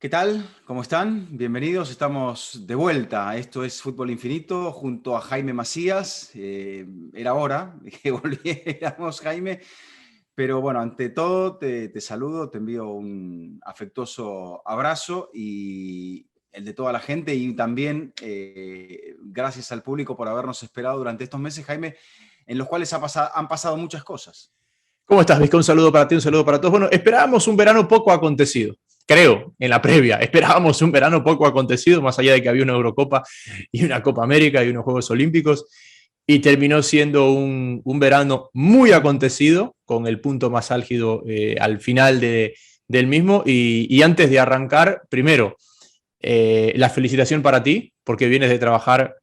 ¿Qué tal? ¿Cómo están? Bienvenidos, estamos de vuelta. Esto es Fútbol Infinito junto a Jaime Macías. Era hora de que volviéramos, Jaime. Pero bueno, ante todo te saludo, te envío un afectuoso abrazo y el de toda la gente y también gracias al público por habernos esperado durante estos meses, Jaime, en los cuales han pasado muchas cosas. ¿Cómo estás, Vizca? Un saludo para ti, un saludo para todos. Bueno, esperábamos un verano poco acontecido. Creo, en la previa, esperábamos un verano poco acontecido, más allá de que había una Eurocopa y una Copa América y unos Juegos Olímpicos, y terminó siendo un verano muy acontecido, con el punto más álgido al final del mismo. Y antes de arrancar, primero, la felicitación para ti, porque vienes de trabajar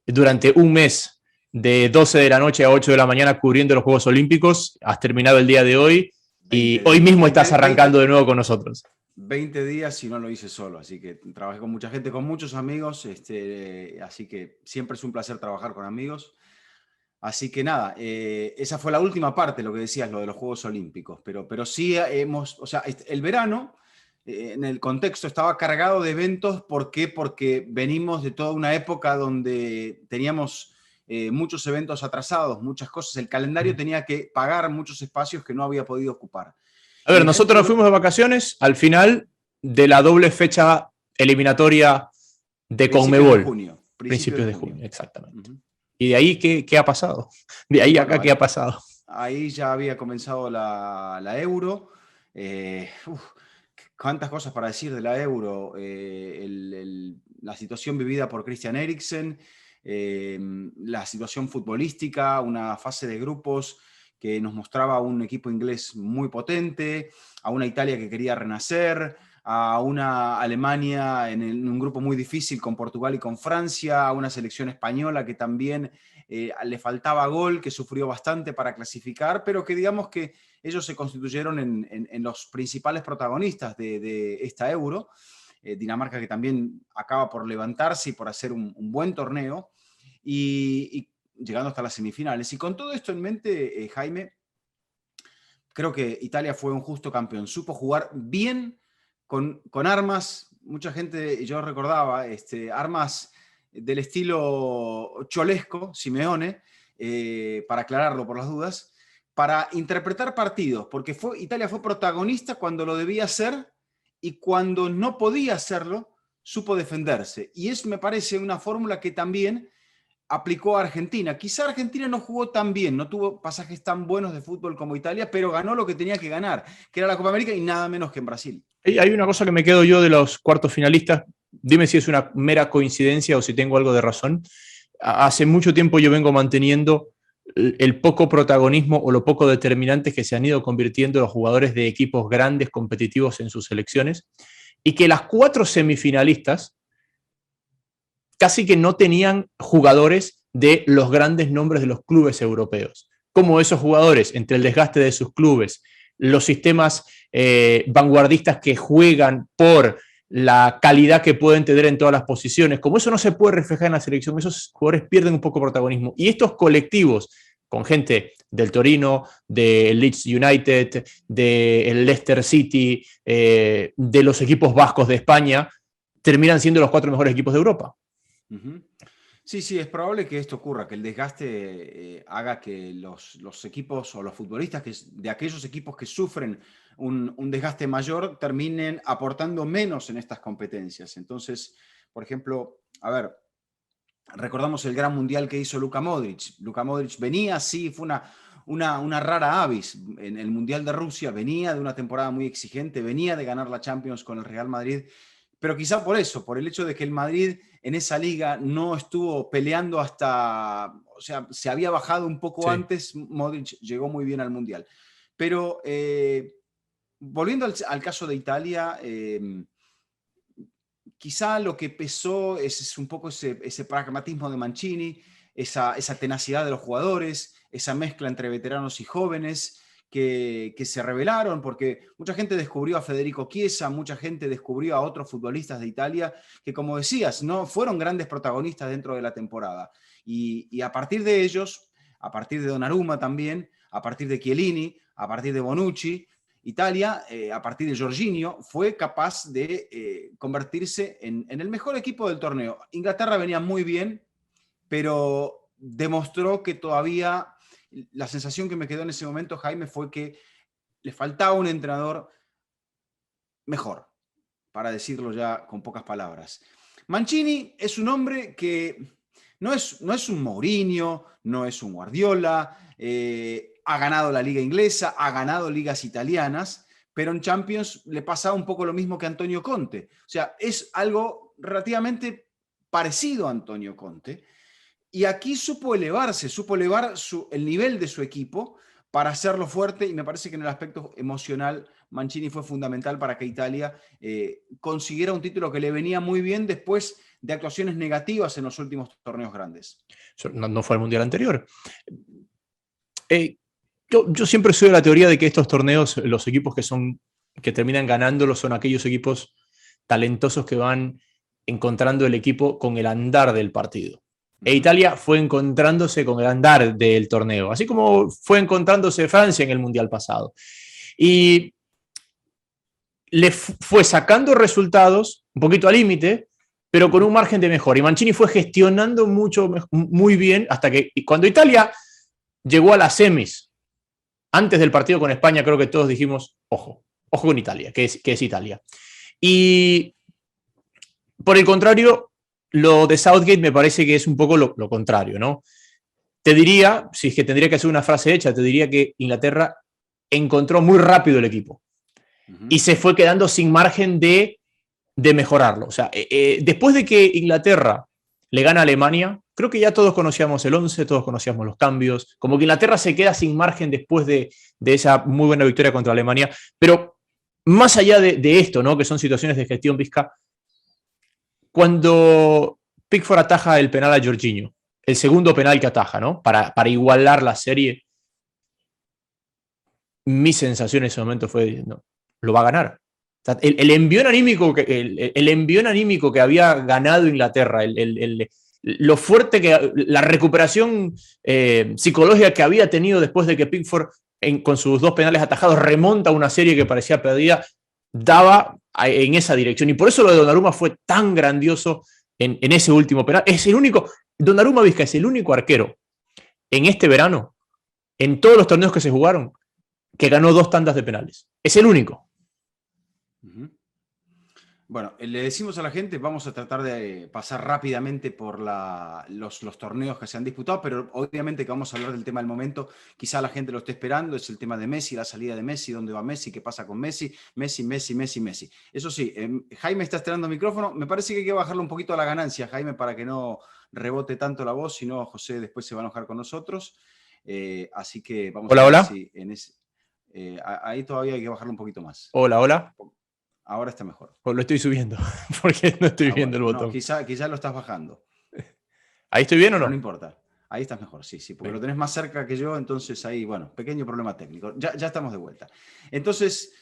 durante un mes de 12 de la noche a 8 de la mañana cubriendo los Juegos Olímpicos. Has terminado el día de hoy y 20 hoy días, mismo 20, estás arrancando de nuevo con nosotros. 20 días y no lo hice solo, así que trabajé con mucha gente, con muchos amigos, así que siempre es un placer trabajar con amigos. Así que nada, esa fue la última parte, lo que decías, lo de los Juegos Olímpicos, pero sí o sea, el verano en el contexto estaba cargado de eventos. ¿Por qué? Porque venimos de toda una época donde teníamos muchos eventos atrasados, muchas cosas. El calendario tenía que pagar muchos espacios que no había podido ocupar. A Y ver, en nosotros nos fuimos de vacaciones al final de la doble fecha eliminatoria de principios de Conmebol, junio, principios de principios de junio. junio, exactamente. Ujú. ¿Y de ahí qué ha pasado? De ahí Bueno, acá, ¿qué ha pasado? ahí ya había comenzado la Euro. Uf, cuántas cosas para decir de la Euro. La situación vivida por Christian Eriksen, la situación futbolística, una fase de grupos que nos mostraba a un equipo inglés muy potente, a una Italia que quería renacer, a una Alemania en un grupo muy difícil con Portugal y con Francia, a una selección española que también le faltaba gol, que sufrió bastante para clasificar, pero que digamos que ellos se constituyeron en los principales protagonistas de esta Euro. Dinamarca que también acaba por levantarse y por hacer un buen torneo y llegando hasta las semifinales. Y con todo esto en mente, Jaime, creo que Italia fue un justo campeón. Supo jugar bien con armas. Mucha gente, yo recordaba, armas del estilo cholesco, Simeone, para aclararlo por las dudas, para interpretar partidos, porque Italia fue protagonista cuando lo debía hacer y cuando no podía hacerlo, supo defenderse. Y eso me parece una fórmula que también aplicó a Argentina. Quizá Argentina no jugó tan bien, no tuvo pasajes tan buenos de fútbol como Italia, pero ganó lo que tenía que ganar, que era la Copa América y nada menos que en Brasil. Hay una cosa que me quedo yo de los cuartos finalistas. Dime si es una mera coincidencia o si tengo algo de razón. Hace mucho tiempo yo vengo manteniendo el poco protagonismo o lo poco determinantes que se han ido convirtiendo los jugadores de equipos grandes competitivos en sus selecciones, y que las cuatro semifinalistas casi que no tenían jugadores de los grandes nombres de los clubes europeos. Como esos jugadores, entre el desgaste de sus clubes, los sistemas vanguardistas que juegan por la calidad que pueden tener en todas las posiciones, como eso no se puede reflejar en la selección, esos jugadores pierden un poco de protagonismo. Y estos colectivos, con gente del Torino, del Leeds United, del Leicester City, de los equipos vascos de España, terminan siendo los cuatro mejores equipos de Europa. Uh-huh. Sí, sí, es probable que esto ocurra, que el desgaste haga que los equipos o los futbolistas de aquellos equipos que sufren un desgaste mayor terminen aportando menos en estas competencias. Entonces, por ejemplo, a ver, recordamos el gran mundial que hizo Luka Modric. Luka Modric venía, sí, fue una rara avis en el Mundial de Rusia, venía de una temporada muy exigente, venía de ganar la Champions con el Real Madrid, pero quizá por eso, por el hecho de que el Madrid en esa liga no estuvo peleando hasta, o sea, se había bajado un poco Sí. antes, Modric llegó muy bien al Mundial. Pero volviendo al caso de Italia, quizá lo que pesó es un poco ese pragmatismo de Mancini, esa tenacidad de los jugadores, esa mezcla entre veteranos y jóvenes que se revelaron, porque mucha gente descubrió a Federico Chiesa, mucha gente descubrió a otros futbolistas de Italia que, como decías, no fueron grandes protagonistas dentro de la temporada. Y a partir de ellos, a partir de Donnarumma también, a partir de Chiellini, a partir de Bonucci, Italia, a partir de Jorginho, fue capaz de convertirse en el mejor equipo del torneo. Inglaterra venía muy bien, pero demostró que todavía, la sensación que me quedó en ese momento, Jaime, fue que le faltaba un entrenador mejor, para decirlo ya con pocas palabras. Mancini es un hombre que no es un Mourinho, no es un Guardiola, ha ganado la liga inglesa, ha ganado ligas italianas, pero en Champions le pasaba un poco lo mismo que Antonio Conte. O sea, es algo relativamente parecido a Antonio Conte. Y aquí supo elevarse, supo elevar el nivel de su equipo para hacerlo fuerte, y me parece que en el aspecto emocional Mancini fue fundamental para que Italia consiguiera un título que le venía muy bien después de actuaciones negativas en los últimos torneos grandes. No fue el Mundial anterior. Yo siempre soy de la teoría de que estos torneos, los equipos que terminan ganándolos son aquellos equipos talentosos que van encontrando el equipo con el andar del partido. E Italia fue encontrándose con el andar del torneo, así como fue encontrándose Francia en el Mundial pasado. Y le fue sacando resultados, un poquito al límite, pero con un margen de mejora. Y Mancini fue gestionando muy bien hasta que cuando Italia llegó a las semis, antes del partido con España, creo que todos dijimos, ojo con Italia, que es Italia. Y por el contrario, lo de Southgate me parece que es un poco lo contrario, ¿no? Te diría, si es que tendría que hacer una frase hecha, te diría que Inglaterra encontró muy rápido el equipo y se fue quedando sin margen de mejorarlo. O sea, después de que Inglaterra le gana a Alemania, creo que ya todos conocíamos el 11, todos conocíamos los cambios, como que Inglaterra se queda sin margen después de esa muy buena victoria contra Alemania, pero más allá de esto, ¿no? Que son situaciones de gestión Vizca, cuando Pickford ataja el penal a Jorginho, el segundo penal que ataja, ¿no? Para igualar la serie, mi sensación en ese momento fue, no, lo va a ganar. O sea, el envión anímico que había ganado Inglaterra, lo fuerte que la recuperación psicológica que había tenido después de que Pickford con sus 2 penales atajados remonta una serie que parecía perdida, daba en esa dirección. Y por eso lo de Donnarumma fue tan grandioso en ese último penal. Es el único, Donnarumma Vizca es el único arquero en este verano, en todos los torneos que se jugaron, que ganó 2 tandas de penales. Es el único. Bueno, le decimos a la gente, vamos a tratar de pasar rápidamente por los torneos que se han disputado, pero obviamente que vamos a hablar del tema del momento. Quizá la gente lo esté esperando, es el tema de Messi, la salida de Messi, dónde va Messi, qué pasa con Messi, Messi. Eso sí, Jaime está estrenando el micrófono, me parece que hay que bajarle un poquito a la ganancia, Jaime, para que no rebote tanto la voz, si no José después se va a enojar con nosotros. Así que vamos a ver si ahí todavía hay que bajarle un poquito más. Hola. Ahora está mejor. O lo estoy subiendo, porque no estoy viendo el botón. No, quizá lo estás bajando. ¿Ahí estoy bien o no? No importa. Ahí estás mejor, sí, porque bien. Lo tenés más cerca que yo, entonces ahí, bueno, pequeño problema técnico. Ya estamos de vuelta. Entonces,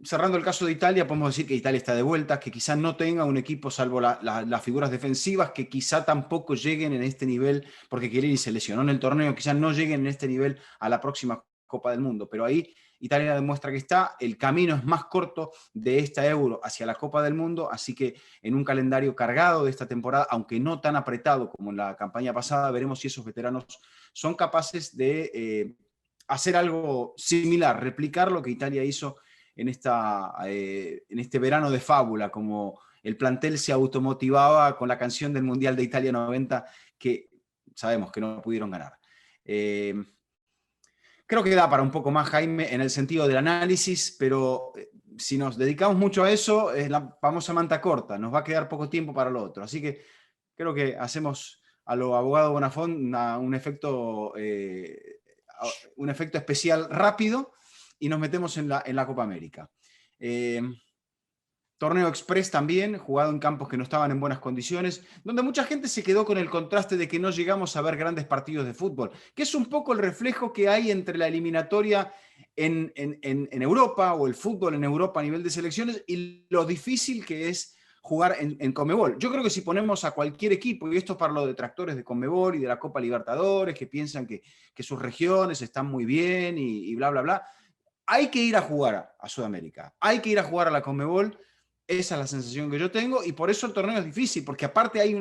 cerrando el caso de Italia, podemos decir que Italia está de vuelta, que quizá no tenga un equipo, salvo las figuras defensivas, que quizá tampoco lleguen en este nivel, porque Chiellini se lesionó en el torneo, quizá no lleguen en este nivel a la próxima Copa del Mundo, pero ahí Italia demuestra que está, el camino es más corto de esta Euro hacia la Copa del Mundo, así que en un calendario cargado de esta temporada, aunque no tan apretado como en la campaña pasada, veremos si esos veteranos son capaces de hacer algo similar, replicar lo que Italia hizo en este verano de fábula, como el plantel se automotivaba con la canción del Mundial de Italia 90, que sabemos que no pudieron ganar. Creo que da para un poco más, Jaime, en el sentido del análisis, pero si nos dedicamos mucho a eso, es la famosa manta corta, nos va a quedar poco tiempo para lo otro. Así que creo que hacemos a lo abogado Bonafont un efecto especial rápido y nos metemos en la Copa América. Torneo Express también, jugado en campos que no estaban en buenas condiciones, donde mucha gente se quedó con el contraste de que no llegamos a ver grandes partidos de fútbol, que es un poco el reflejo que hay entre la eliminatoria en Europa o el fútbol en Europa a nivel de selecciones y lo difícil que es jugar en Conmebol. Yo creo que si ponemos a cualquier equipo, y esto es para los detractores de Conmebol y de la Copa Libertadores, que piensan que sus regiones están muy bien y bla, bla, bla, hay que ir a jugar a Sudamérica, hay que ir a jugar a la Conmebol. Esa es la sensación que yo tengo y por eso el torneo es difícil, porque aparte hay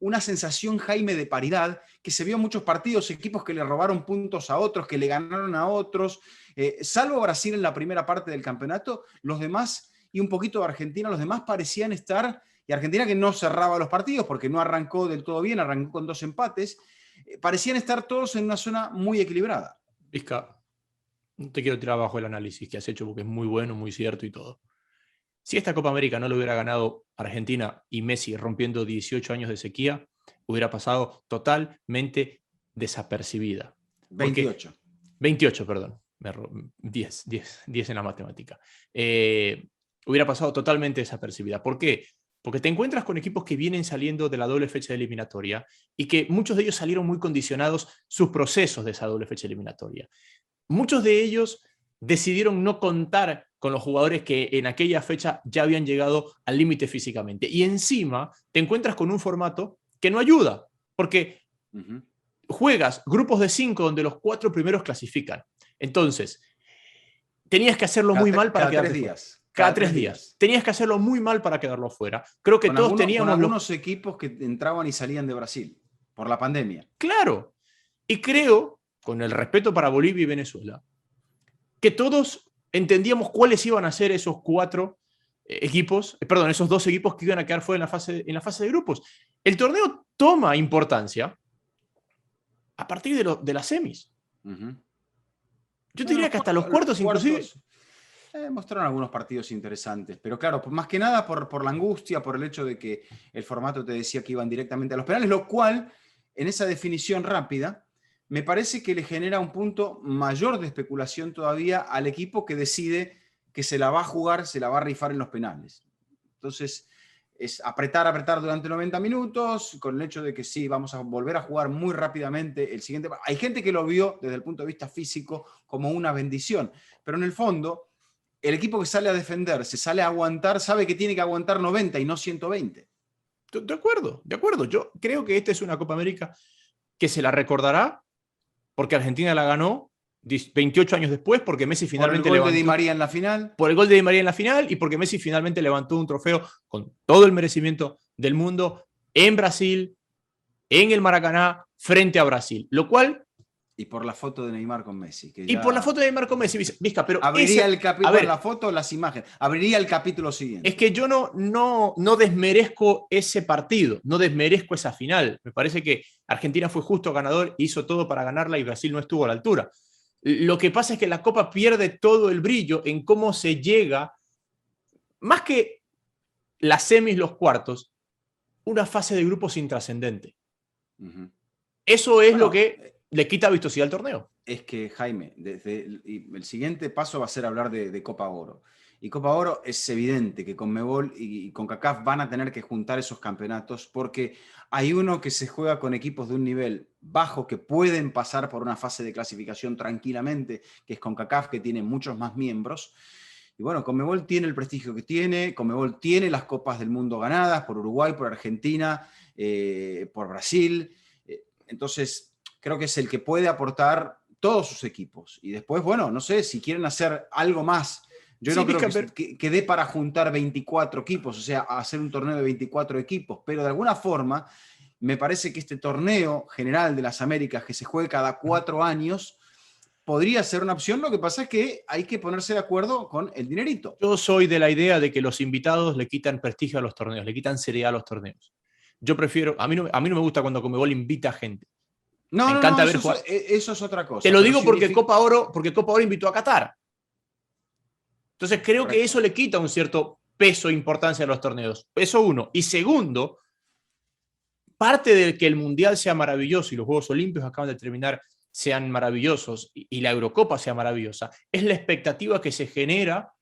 una sensación, Jaime, de paridad, que se vio en muchos partidos, equipos que le robaron puntos a otros, que le ganaron a otros, salvo Brasil en la primera parte del campeonato, los demás, y un poquito de Argentina, los demás parecían estar, y Argentina que no cerraba los partidos, porque no arrancó del todo bien, arrancó con 2 empates, parecían estar todos en una zona muy equilibrada. Vizca, no te quiero tirar abajo el análisis que has hecho, porque es muy bueno, muy cierto y todo. Si esta Copa América no lo hubiera ganado Argentina y Messi rompiendo 18 años de sequía, hubiera pasado totalmente desapercibida. 28. 28, perdón. 10 en la matemática. Hubiera pasado totalmente desapercibida. ¿Por qué? Porque te encuentras con equipos que vienen saliendo de la doble fecha eliminatoria y que muchos de ellos salieron muy condicionados sus procesos de esa doble fecha eliminatoria. Muchos de ellos decidieron no contar con los jugadores que en aquella fecha ya habían llegado al límite físicamente. Y encima te encuentras con un formato que no ayuda, porque juegas grupos de 5 donde los 4 primeros clasifican. Entonces, tenías que hacerlo muy mal para quedarte fuera. Cada 3 días. Tenías que hacerlo muy mal para quedarlo fuera. Creo que todos teníamos... Con algunos equipos que entraban y salían de Brasil por la pandemia. Claro. Y creo, con el respeto para Bolivia y Venezuela, que todos entendíamos cuáles iban a ser esos 4 equipos, esos 2 equipos que iban a quedar fuera en la fase de grupos. El torneo toma importancia a partir de las semis. Yo te diría que hasta los cuartos inclusive... Mostraron algunos partidos interesantes, pero claro, más que nada por la angustia, por el hecho de que el formato te decía que iban directamente a los penales, lo cual, en esa definición rápida, me parece que le genera un punto mayor de especulación todavía al equipo que decide que se la va a jugar, se la va a rifar en los penales. Entonces, es apretar durante 90 minutos, con el hecho de que sí, vamos a volver a jugar muy rápidamente el siguiente. Hay gente que lo vio desde el punto de vista físico como una bendición, pero en el fondo, el equipo que sale a defender, se sale a aguantar, sabe que tiene que aguantar 90 y no 120. De acuerdo. Yo creo que esta es una Copa América que se la recordará porque Argentina la ganó 28 años después, porque Messi finalmente levantó... Por el gol de Di María en la final. Por el gol de Di María en la final y porque Messi finalmente levantó un trofeo con todo el merecimiento del mundo en Brasil, en el Maracaná, frente a Brasil. Lo cual... Y por la foto de Neymar con Messi. Y por la foto de Neymar con Messi, Vizca, pero... Abriría el capítulo, la foto, las imágenes. Abriría el capítulo siguiente. Es que yo no desmerezco ese partido, no desmerezco esa final. Me parece que Argentina fue justo ganador, hizo todo para ganarla y Brasil no estuvo a la altura. Lo que pasa es que la Copa pierde todo el brillo en cómo se llega, más que las semis, los cuartos, una fase de grupos intrascendente. Eso es lo que le quita vistosidad al torneo. Es que, Jaime, el siguiente paso va a ser hablar de Copa Oro. Y Copa Oro es evidente que Conmebol y CONCACAF van a tener que juntar esos campeonatos porque hay uno que se juega con equipos de un nivel bajo que pueden pasar por una fase de clasificación tranquilamente, que es CONCACAF, que tiene muchos más miembros. Y bueno, Conmebol tiene el prestigio que tiene, Conmebol tiene las Copas del Mundo ganadas por Uruguay, por Argentina, por Brasil. Entonces, creo que es el que puede aportar todos sus equipos. Y después, bueno, no sé, si quieren hacer algo más. Yo no creo que dé para juntar 24 equipos, o sea, hacer un torneo de 24 equipos, pero de alguna forma me parece que este torneo general de las Américas que se juegue cada 4 años podría ser una opción. Lo que pasa es que hay que ponerse de acuerdo con el dinerito. Yo soy de la idea de que los invitados le quitan prestigio a los torneos, le quitan seriedad a los torneos. Yo prefiero, a mí no me gusta cuando Conmebol invita a gente. Me encanta ver jugar. Eso es otra cosa. Te lo digo porque Copa Oro invitó a Qatar. Entonces creo que eso le quita un cierto peso e importancia a los torneos. Eso uno. Y segundo, parte de que el Mundial sea maravilloso y los Juegos Olímpicos acaban de terminar sean maravillosos y la Eurocopa sea maravillosa, es la expectativa que se genera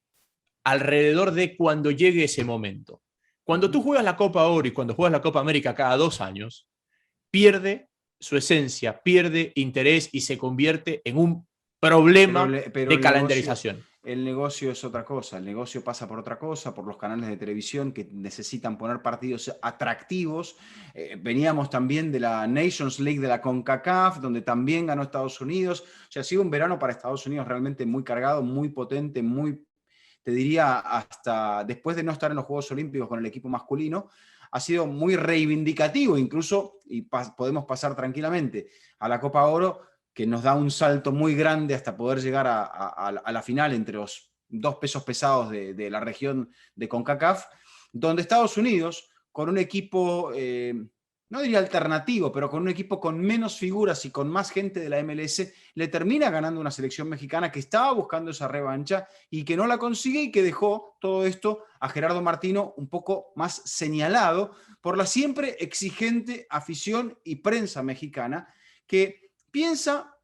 alrededor de cuando llegue ese momento. Cuando tú juegas la Copa Oro y cuando juegas la Copa América cada 2 años, pierde su esencia, pierde interés y se convierte en un problema de calendarización. el negocio es otra cosa. El negocio pasa por otra cosa, por los canales de televisión que necesitan poner partidos atractivos. Veníamos también de la Nations League de la CONCACAF, donde también ganó Estados Unidos. O sea, ha sido un verano para Estados Unidos realmente muy cargado, muy potente, muy, te diría, hasta después de no estar en los Juegos Olímpicos con el equipo masculino, ha sido muy reivindicativo incluso, y podemos pasar tranquilamente a la Copa Oro, que nos da un salto muy grande hasta poder llegar a la final entre los dos pesos pesados de la región de CONCACAF, donde Estados Unidos, con un equipo, no diría alternativo, pero con un equipo con menos figuras y con más gente de la MLS, le termina ganando una selección mexicana que estaba buscando esa revancha y que no la consigue, y que dejó todo esto a Gerardo Martino un poco más señalado por la siempre exigente afición y prensa mexicana, que piensa,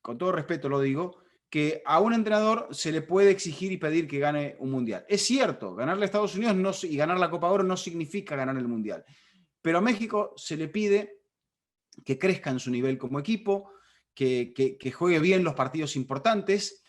con todo respeto lo digo, que a un entrenador se le puede exigir y pedir que gane un mundial. Es cierto, ganarle a Estados Unidos y ganar la Copa Oro no significa ganar el mundial, pero a México se le pide que crezca en su nivel como equipo, que juegue bien los partidos importantes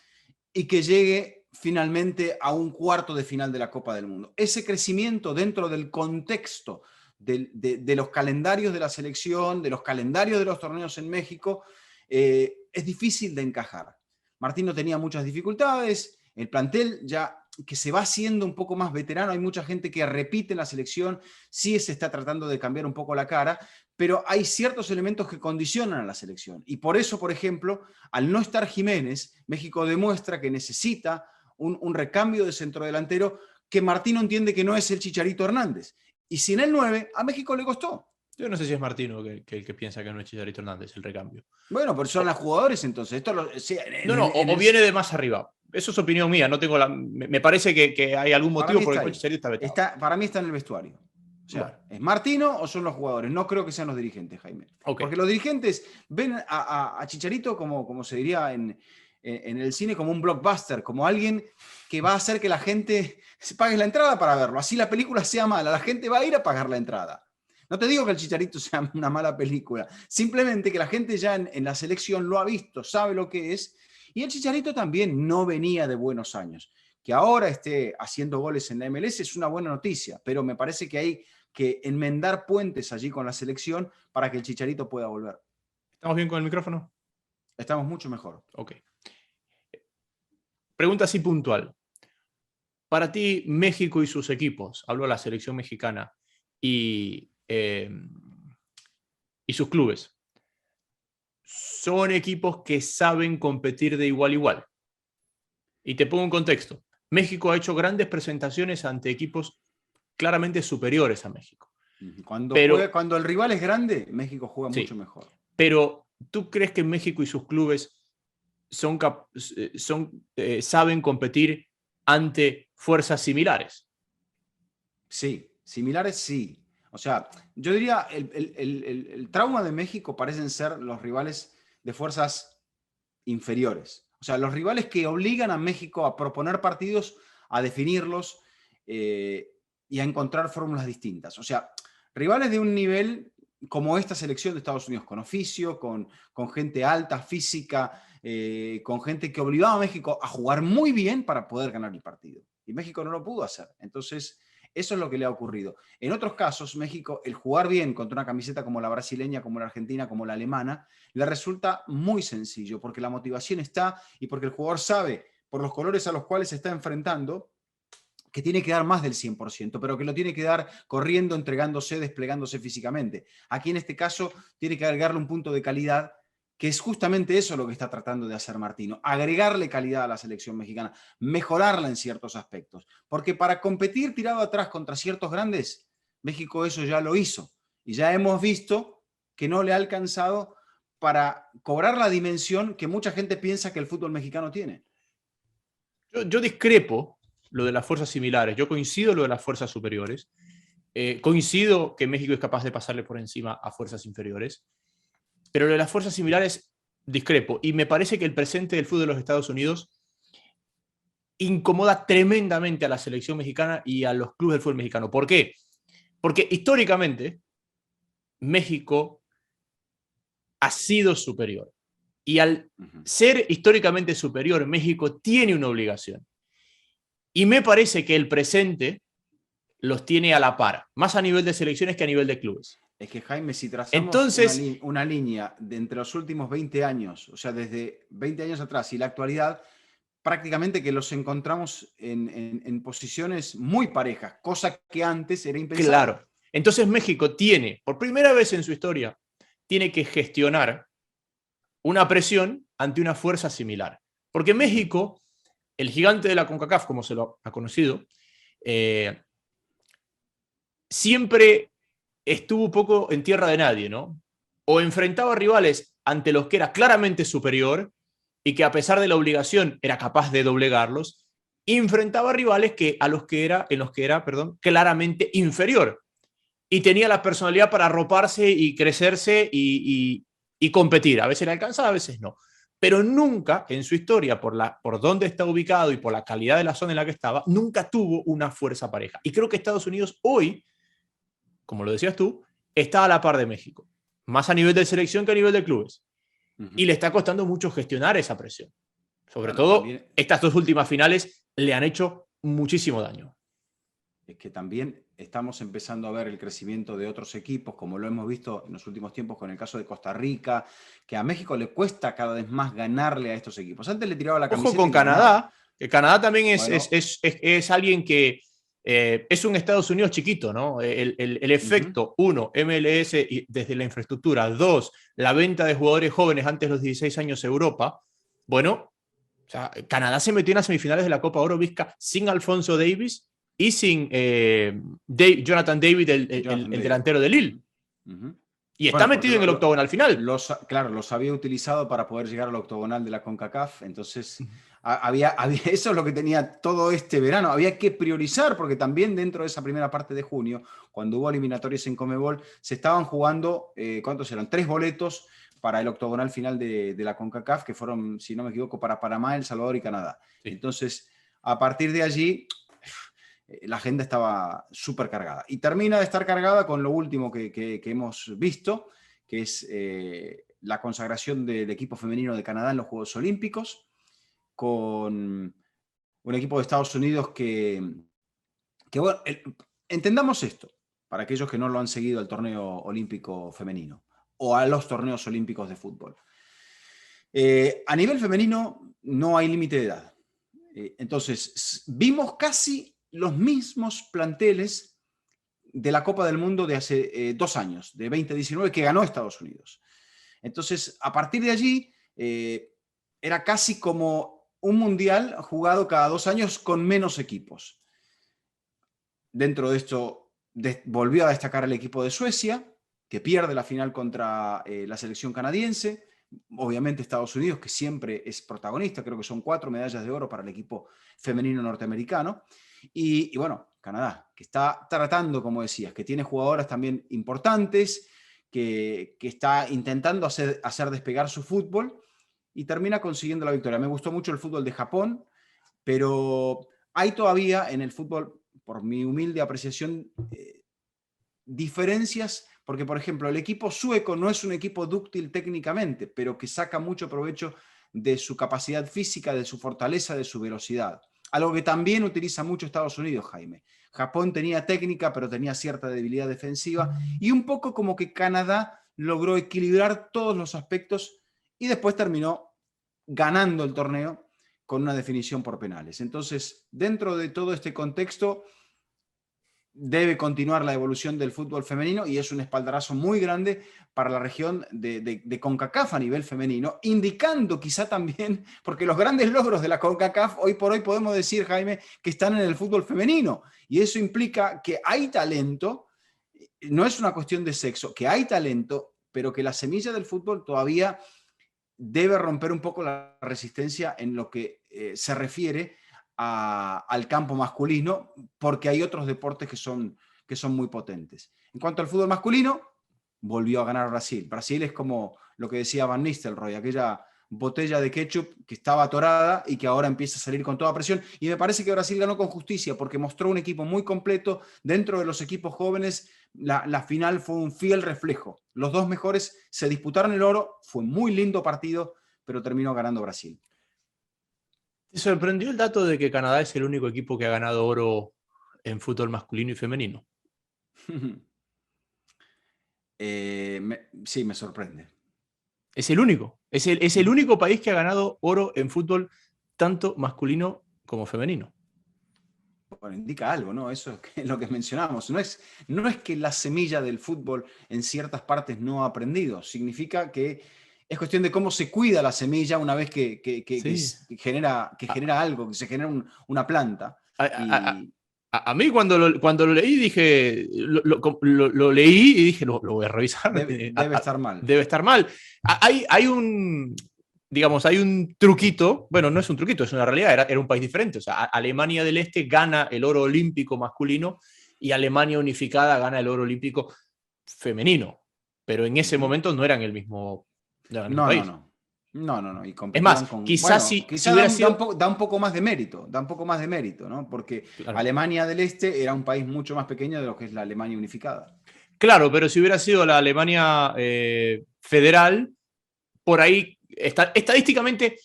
y que llegue finalmente a un cuarto de final de la Copa del Mundo. Ese crecimiento dentro del contexto de los calendarios de la selección, de los calendarios de los torneos en México, es difícil de encajar. Martino tenía muchas dificultades, el plantel ya que se va haciendo un poco más veterano, hay mucha gente que repite en la selección, sí se está tratando de cambiar un poco la cara, pero hay ciertos elementos que condicionan a la selección. Y por eso, por ejemplo, al no estar Jiménez, México demuestra que necesita un recambio de centrodelantero que Martino entiende que no es el Chicharito Hernández. Y sin el 9, a México le costó. Yo no sé si es Martino el que piensa que no es Chicharito Hernández el recambio. Bueno, pero son los jugadores entonces. O viene de más arriba. Eso es opinión mía. No tengo me parece que hay algún motivo por el cual Chicharito está vetado. Para mí está en el vestuario. O sea, bueno, ¿es Martino o son los jugadores? No creo que sean los dirigentes, Jaime. Okay. Porque los dirigentes ven a Chicharito como se diría en el cine, como un blockbuster, como alguien que va a hacer que la gente se pague la entrada para verlo. Así la película sea mala, la gente va a ir a pagar la entrada. No te digo que el Chicharito sea una mala película, simplemente que la gente ya en la selección lo ha visto, sabe lo que es, y el Chicharito también no venía de buenos años. Que ahora esté haciendo goles en la MLS es una buena noticia, pero me parece que hay que enmendar puentes allí con la selección para que el Chicharito pueda volver. ¿Estamos bien con el micrófono? Estamos mucho mejor. Ok. Pregunta así puntual. Para ti, México y sus equipos, hablo de la selección mexicana y sus clubes, son equipos que saben competir de igual a igual. Y te pongo un contexto. México ha hecho grandes presentaciones ante equipos claramente superiores a México. Cuando el rival es grande, México juega mucho mejor. Pero, ¿tú crees que México y sus clubes saben competir ante fuerzas similares? Sí, similares sí. O sea, yo diría, el trauma de México parecen ser los rivales de fuerzas inferiores. O sea, los rivales que obligan a México a proponer partidos, a definirlos y a encontrar fórmulas distintas. O sea, rivales de un nivel como esta selección de Estados Unidos, con oficio, con gente alta, física, con gente que obligaba a México a jugar muy bien para poder ganar el partido. Y México no lo pudo hacer. Entonces, eso es lo que le ha ocurrido. En otros casos, México, el jugar bien contra una camiseta como la brasileña, como la argentina, como la alemana, le resulta muy sencillo, porque la motivación está y porque el jugador sabe, por los colores a los cuales se está enfrentando, que tiene que dar más del 100%, pero que lo tiene que dar corriendo, entregándose, desplegándose físicamente. Aquí en este caso tiene que agregarle un punto de calidad, que es justamente eso lo que está tratando de hacer Martino, agregarle calidad a la selección mexicana, mejorarla en ciertos aspectos. Porque para competir tirado atrás contra ciertos grandes, México eso ya lo hizo. Y ya hemos visto que no le ha alcanzado para cobrar la dimensión que mucha gente piensa que el fútbol mexicano tiene. Yo discrepo lo de las fuerzas similares. Yo coincido lo de las fuerzas superiores. Coincido que México es capaz de pasarle por encima a fuerzas inferiores. Pero lo de las fuerzas similares discrepo. Y me parece que el presente del fútbol de los Estados Unidos incomoda tremendamente a la selección mexicana y a los clubes del fútbol mexicano. ¿Por qué? Porque históricamente México ha sido superior. Y al ser históricamente superior, México tiene una obligación. Y me parece que el presente los tiene a la par, más a nivel de selecciones que a nivel de clubes. Es que, Jaime, si trazamos Entonces, una línea de entre los últimos 20 años, o sea, desde 20 años atrás y la actualidad, prácticamente que los encontramos en posiciones muy parejas, cosa que antes era impensable. claro, entonces México tiene, por primera vez en su historia, tiene que gestionar una presión ante una fuerza similar. Porque México, el gigante de la CONCACAF, como se lo ha conocido, siempre estuvo un poco en tierra de nadie, ¿no? O enfrentaba rivales ante los que era claramente superior y que a pesar de la obligación era capaz de doblegarlos, y enfrentaba rivales en los que era, claramente inferior. Y tenía la personalidad para arroparse y crecerse y competir. A veces le alcanzaba, a veces no. Pero nunca en su historia, por dónde está ubicado y por la calidad de la zona en la que estaba, nunca tuvo una fuerza pareja. Y creo que Estados Unidos hoy, como lo decías tú, está a la par de México, más a nivel de selección que a nivel de clubes. Y le está costando mucho gestionar esa presión. Sobre Bueno, todo, también, estas dos últimas finales le han hecho muchísimo daño. es que también estamos empezando a ver el crecimiento de otros equipos, como lo hemos visto en los últimos tiempos con el caso de Costa Rica, que a México le cuesta cada vez más ganarle a estos equipos. Antes le tiraba la Ojo camiseta con y le ganaba. Canadá, que Canadá también Bueno, es alguien que es un Estados Unidos chiquito, ¿no? El efecto, uno, MLS desde la infraestructura, dos, la venta de jugadores jóvenes antes de los 16 años a Europa. Bueno, o sea, Canadá se metió en las semifinales de la Copa Oro Vizca sin Alfonso Davis y sin Jonathan David, Jonathan el David. delantero de Lille. Y está Bueno, porque metido en el octogonal final. claro, los había utilizado para poder llegar al octogonal de la CONCACAF, entonces eso es lo que tenía todo este verano, había que priorizar, porque también dentro de esa primera parte de junio, cuando hubo eliminatorias en Conmebol, se estaban jugando, ¿cuántos eran? 3 boletos para el octogonal final de la CONCACAF, que fueron, si no me equivoco, para Panamá, El Salvador y Canadá. Sí. Entonces, a partir de allí la agenda estaba súper cargada. Y termina de estar cargada con lo último que hemos visto, que es la consagración del equipo femenino de Canadá en los Juegos Olímpicos, con un equipo de Estados Unidos que bueno, entendamos esto, para aquellos que no lo han seguido al torneo olímpico femenino o a los torneos olímpicos de fútbol. A nivel femenino no hay límite de edad. Entonces, vimos casi los mismos planteles de la Copa del Mundo de hace 2 años, de 2019, que ganó Estados Unidos. Entonces, a partir de allí, era casi como un mundial jugado cada 2 años con menos equipos. Dentro de esto, volvió a destacar el equipo de Suecia, que pierde la final contra la selección canadiense. Obviamente Estados Unidos, que siempre es protagonista, creo que son 4 medallas de oro para el equipo femenino norteamericano. Y bueno, Canadá, que está tratando, como decías, que tiene jugadoras también importantes, que está intentando hacer despegar su fútbol y termina consiguiendo la victoria. Me gustó mucho el fútbol de Japón, pero hay todavía en el fútbol, por mi humilde apreciación, diferencias, porque por ejemplo el equipo sueco no es un equipo dúctil técnicamente, pero que saca mucho provecho de su capacidad física, de su fortaleza, de su velocidad. Algo que también utiliza mucho Estados Unidos, Jaime. Japón tenía técnica, pero tenía cierta debilidad defensiva y un poco como que Canadá logró equilibrar todos los aspectos y después terminó ganando el torneo con una definición por penales. Entonces, dentro de todo este contexto, debe continuar la evolución del fútbol femenino y es un espaldarazo muy grande para la región de CONCACAF a nivel femenino, indicando quizá también, porque los grandes logros de la CONCACAF hoy por hoy podemos decir, Jaime, que están en el fútbol femenino y eso implica que hay talento, no es una cuestión de sexo, que hay talento, pero que la semilla del fútbol todavía debe romper un poco la resistencia en lo que se refiere al campo masculino, porque hay otros deportes que son muy potentes. En cuanto al fútbol masculino, volvió a ganar Brasil. Brasil es como lo que decía Van Nistelrooy, aquella botella de ketchup que estaba atorada y que ahora empieza a salir con toda presión. Y me parece que Brasil ganó con justicia porque mostró un equipo muy completo. Dentro de los equipos jóvenes, la final fue un fiel reflejo. Los dos mejores se disputaron el oro, fue muy lindo partido, pero terminó ganando Brasil. ¿Te sorprendió el dato de que Canadá es el único equipo que ha ganado oro en fútbol masculino y femenino? Sí, me sorprende. Es el único. Es el único país que ha ganado oro en fútbol tanto masculino como femenino. Bueno, indica algo, ¿no? Eso es lo que mencionamos. No es que la semilla del fútbol en ciertas partes no ha aprendido. Significa que es cuestión de cómo se cuida la semilla una vez Sí. que genera algo, que se genera una planta. A, a- Y a mí cuando lo leí dije, lo leí y dije, lo voy a revisar. debe estar mal. Debe estar mal. Hay un, digamos, hay un truquito, bueno, no es un truquito, es una realidad, era un país diferente. O sea, Alemania del Este gana el oro olímpico masculino y Alemania unificada gana el oro olímpico femenino. Pero en ese momento no eran el mismo, no eran el mismo No, no, país. no. No, no, no. Y Es más, competían con. quizás Bueno, si quizá hubiera sido. da un poco más de mérito. Da un poco más de mérito, ¿no? Porque Claro. Alemania del Este era un país mucho más pequeño de lo que es la Alemania unificada. Claro, pero si hubiera sido la Alemania federal, por ahí, estadísticamente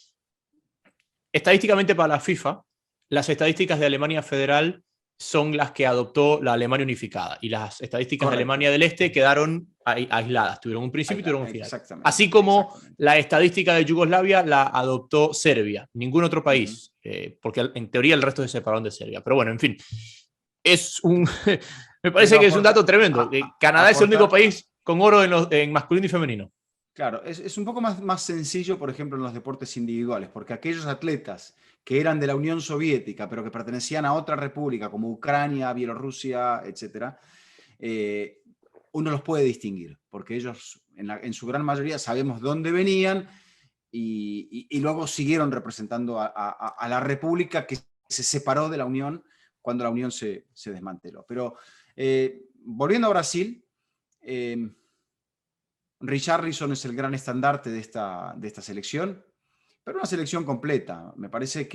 para la FIFA, las estadísticas de Alemania federal son las que adoptó la Alemania unificada y las estadísticas de Correcto. Alemania del Este quedaron aisladas, tuvieron un principio y tuvieron un final. Exactamente. Así como Exactamente. la estadística de Yugoslavia la adoptó Serbia, ningún otro país, porque en teoría el resto se separaron de Serbia. Pero bueno, en fin, es un... me parece Pero que es un dato tremendo. Canadá es el único aporta. país con oro en masculino y femenino. Claro, es un poco más sencillo, por ejemplo, en los deportes individuales, porque aquellos atletas que eran de la Unión Soviética, pero que pertenecían a otra república, como Ucrania, Bielorrusia, etcétera, uno los puede distinguir, porque ellos en su gran mayoría sabemos dónde venían y luego siguieron representando a la república que se separó de la Unión cuando la Unión se desmanteló. Pero volviendo a Brasil, Richarlison es el gran estandarte de esta selección, pero una selección completa. Me parece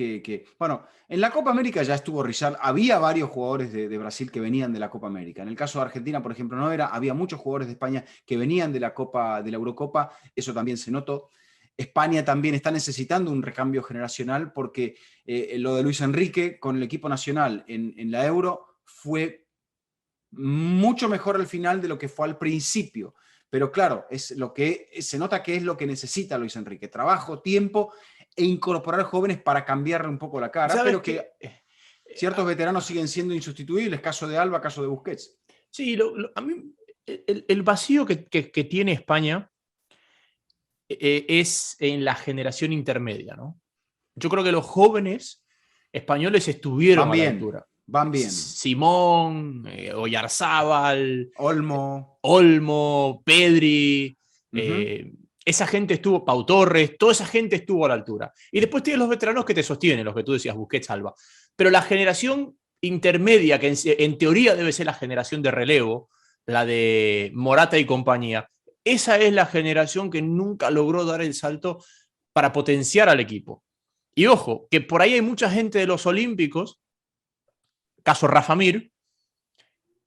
bueno, en la Copa América ya estuvo Richard, había varios jugadores de Brasil que venían de la Copa América. En el caso de Argentina, por ejemplo, no era, había muchos jugadores de España que venían de la Copa, de la Eurocopa, eso también se notó. España también está necesitando un recambio generacional porque lo de Luis Enrique con el equipo nacional en la Euro fue mucho mejor al final de lo que fue al principio. Pero claro, es lo que se nota que es lo que necesita Luis Enrique: trabajo, tiempo e incorporar jóvenes para cambiarle un poco la cara, ¿Sabes pero qué? que ciertos veteranos siguen siendo insustituibles, caso de Alba, caso de Busquets. Sí, a mí el vacío que tiene España es en la generación intermedia, ¿no? Yo creo que los jóvenes españoles estuvieron Van a la bien, altura. van bien. Simón, Oyarzábal, Olmo. Olmo, Pedri, Uh-huh. esa gente estuvo, Pau Torres, toda esa gente estuvo a la altura. Y después tienes los veteranos que te sostienen, los que tú decías, Busquets, Alba. Pero la generación intermedia, que en teoría debe ser la generación de relevo, la de Morata y compañía, esa es la generación que nunca logró dar el salto para potenciar al equipo. Y ojo, que por ahí hay mucha gente de los Olímpicos, caso Rafa Mir,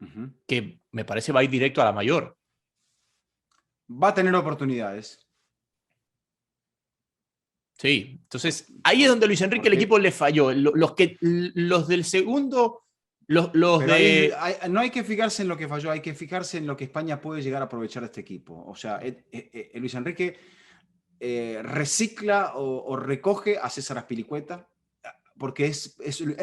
Uh-huh. que me parece va a ir directo a la mayor. Va a tener oportunidades. Sí, entonces ahí es donde Luis Enrique el Porque, equipo le falló. Los del segundo, los pero ahí de... no hay que fijarse en lo que falló, hay que fijarse en lo que España puede llegar a aprovechar de este equipo. O sea, Luis Enrique recicla o recoge a César Azpilicueta porque es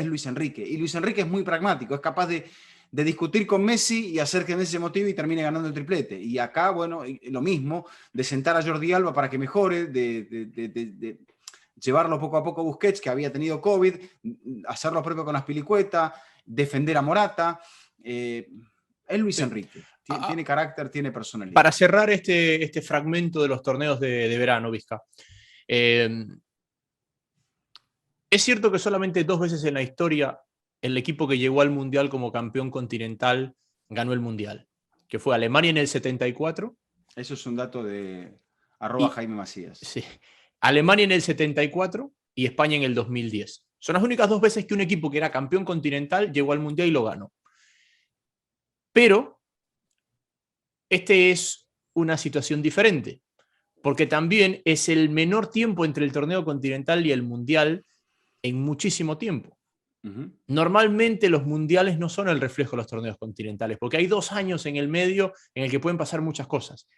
Luis Enrique. Y Luis Enrique es muy pragmático, es capaz de discutir con Messi y hacer que Messi se motive y termine ganando el triplete. Y acá, bueno, lo mismo, de sentar a Jordi Alba para que mejore, de llevarlo poco a poco a Busquets, que había tenido COVID, hacer lo propio con Azpilicueta, defender a Morata. Es Luis Sí. Enrique. Tiene carácter, tiene personalidad. Para cerrar este fragmento de los torneos de verano, Vizca. Es cierto que solamente 2 veces en la historia el equipo que llegó al Mundial como campeón continental ganó el Mundial, que fue Alemania en el 74. Eso es un dato de Y, @Jaime Macías. sí, Alemania en el 74 y España en el 2010. Son las únicas 2 veces que un equipo que era campeón continental llegó al Mundial y lo ganó. Pero este es una situación diferente, porque también es el menor tiempo entre el torneo continental y el Mundial en muchísimo tiempo. Ujú. Normalmente los mundiales no son el reflejo de los torneos continentales, porque hay 2 años en el medio en el que pueden pasar muchas cosas.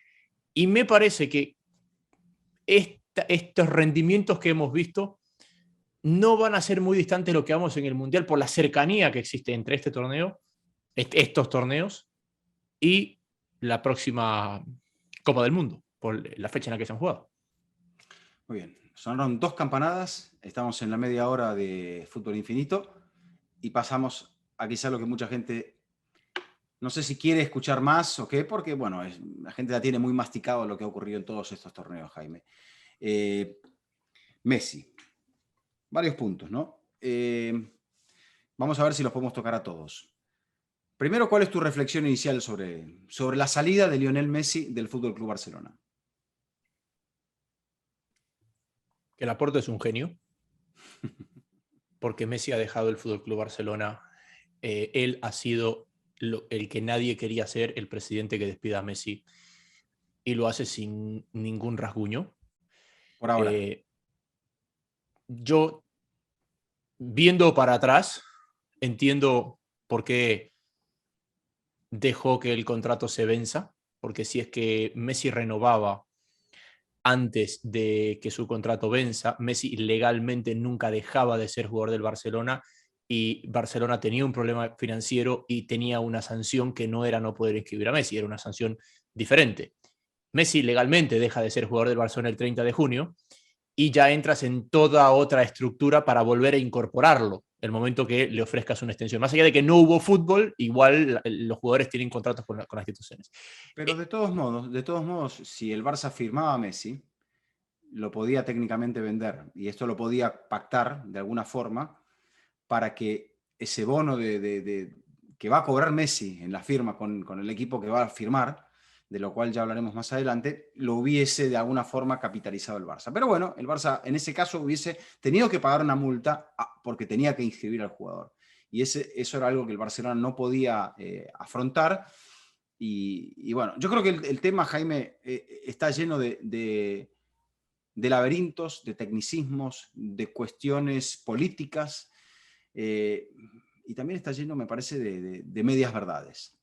Y me parece que estos rendimientos que hemos visto no van a ser muy distantes de lo que vamos en el mundial por la cercanía que existe entre este torneo, estos torneos y la próxima Copa del Mundo, por la fecha en la que se han jugado. Muy bien, sonaron 2 campanadas, estamos en la media hora de Fútbol Infinito y pasamos a quizá lo que mucha gente, no sé si quiere escuchar más o qué, porque bueno, la gente ya tiene muy masticado lo que ha ocurrido en todos estos torneos, Jaime. Messi, varios puntos, ¿no? Vamos a ver si los podemos tocar a todos. Primero, ¿cuál es tu reflexión inicial sobre la salida de Lionel Messi del Fútbol Club Barcelona? Que Laporte es un genio, porque Messi ha dejado el Fútbol Club Barcelona. Él ha sido el que nadie quería ser, el presidente que despida a Messi, y lo hace sin ningún rasguño. Por ahora. Yo, viendo para atrás, entiendo por qué dejó que el contrato se venza, porque si es que Messi renovaba antes de que su contrato venza, Messi legalmente nunca dejaba de ser jugador del Barcelona y Barcelona tenía un problema financiero y tenía una sanción que no era no poder inscribir a Messi, era una sanción diferente. Messi legalmente deja de ser jugador del Barcelona el 30 de junio y ya entras en toda otra estructura para volver a incorporarlo el momento que le ofrezcas una extensión. Más allá de que no hubo fútbol, igual los jugadores tienen contratos con las instituciones. Pero de todos modos, si el Barça firmaba a Messi, lo podía técnicamente vender y esto lo podía pactar de alguna forma para que ese bono que va a cobrar Messi en la firma con el equipo que va a firmar, de lo cual ya hablaremos más adelante, lo hubiese de alguna forma capitalizado el Barça. Pero bueno, el Barça en ese caso hubiese tenido que pagar una multa porque tenía que inscribir al jugador. Y eso era algo que el Barcelona no podía afrontar. Y bueno, yo creo que el tema, Jaime, está lleno de laberintos, de tecnicismos, de cuestiones políticas, y también está lleno, me parece, de medias verdades.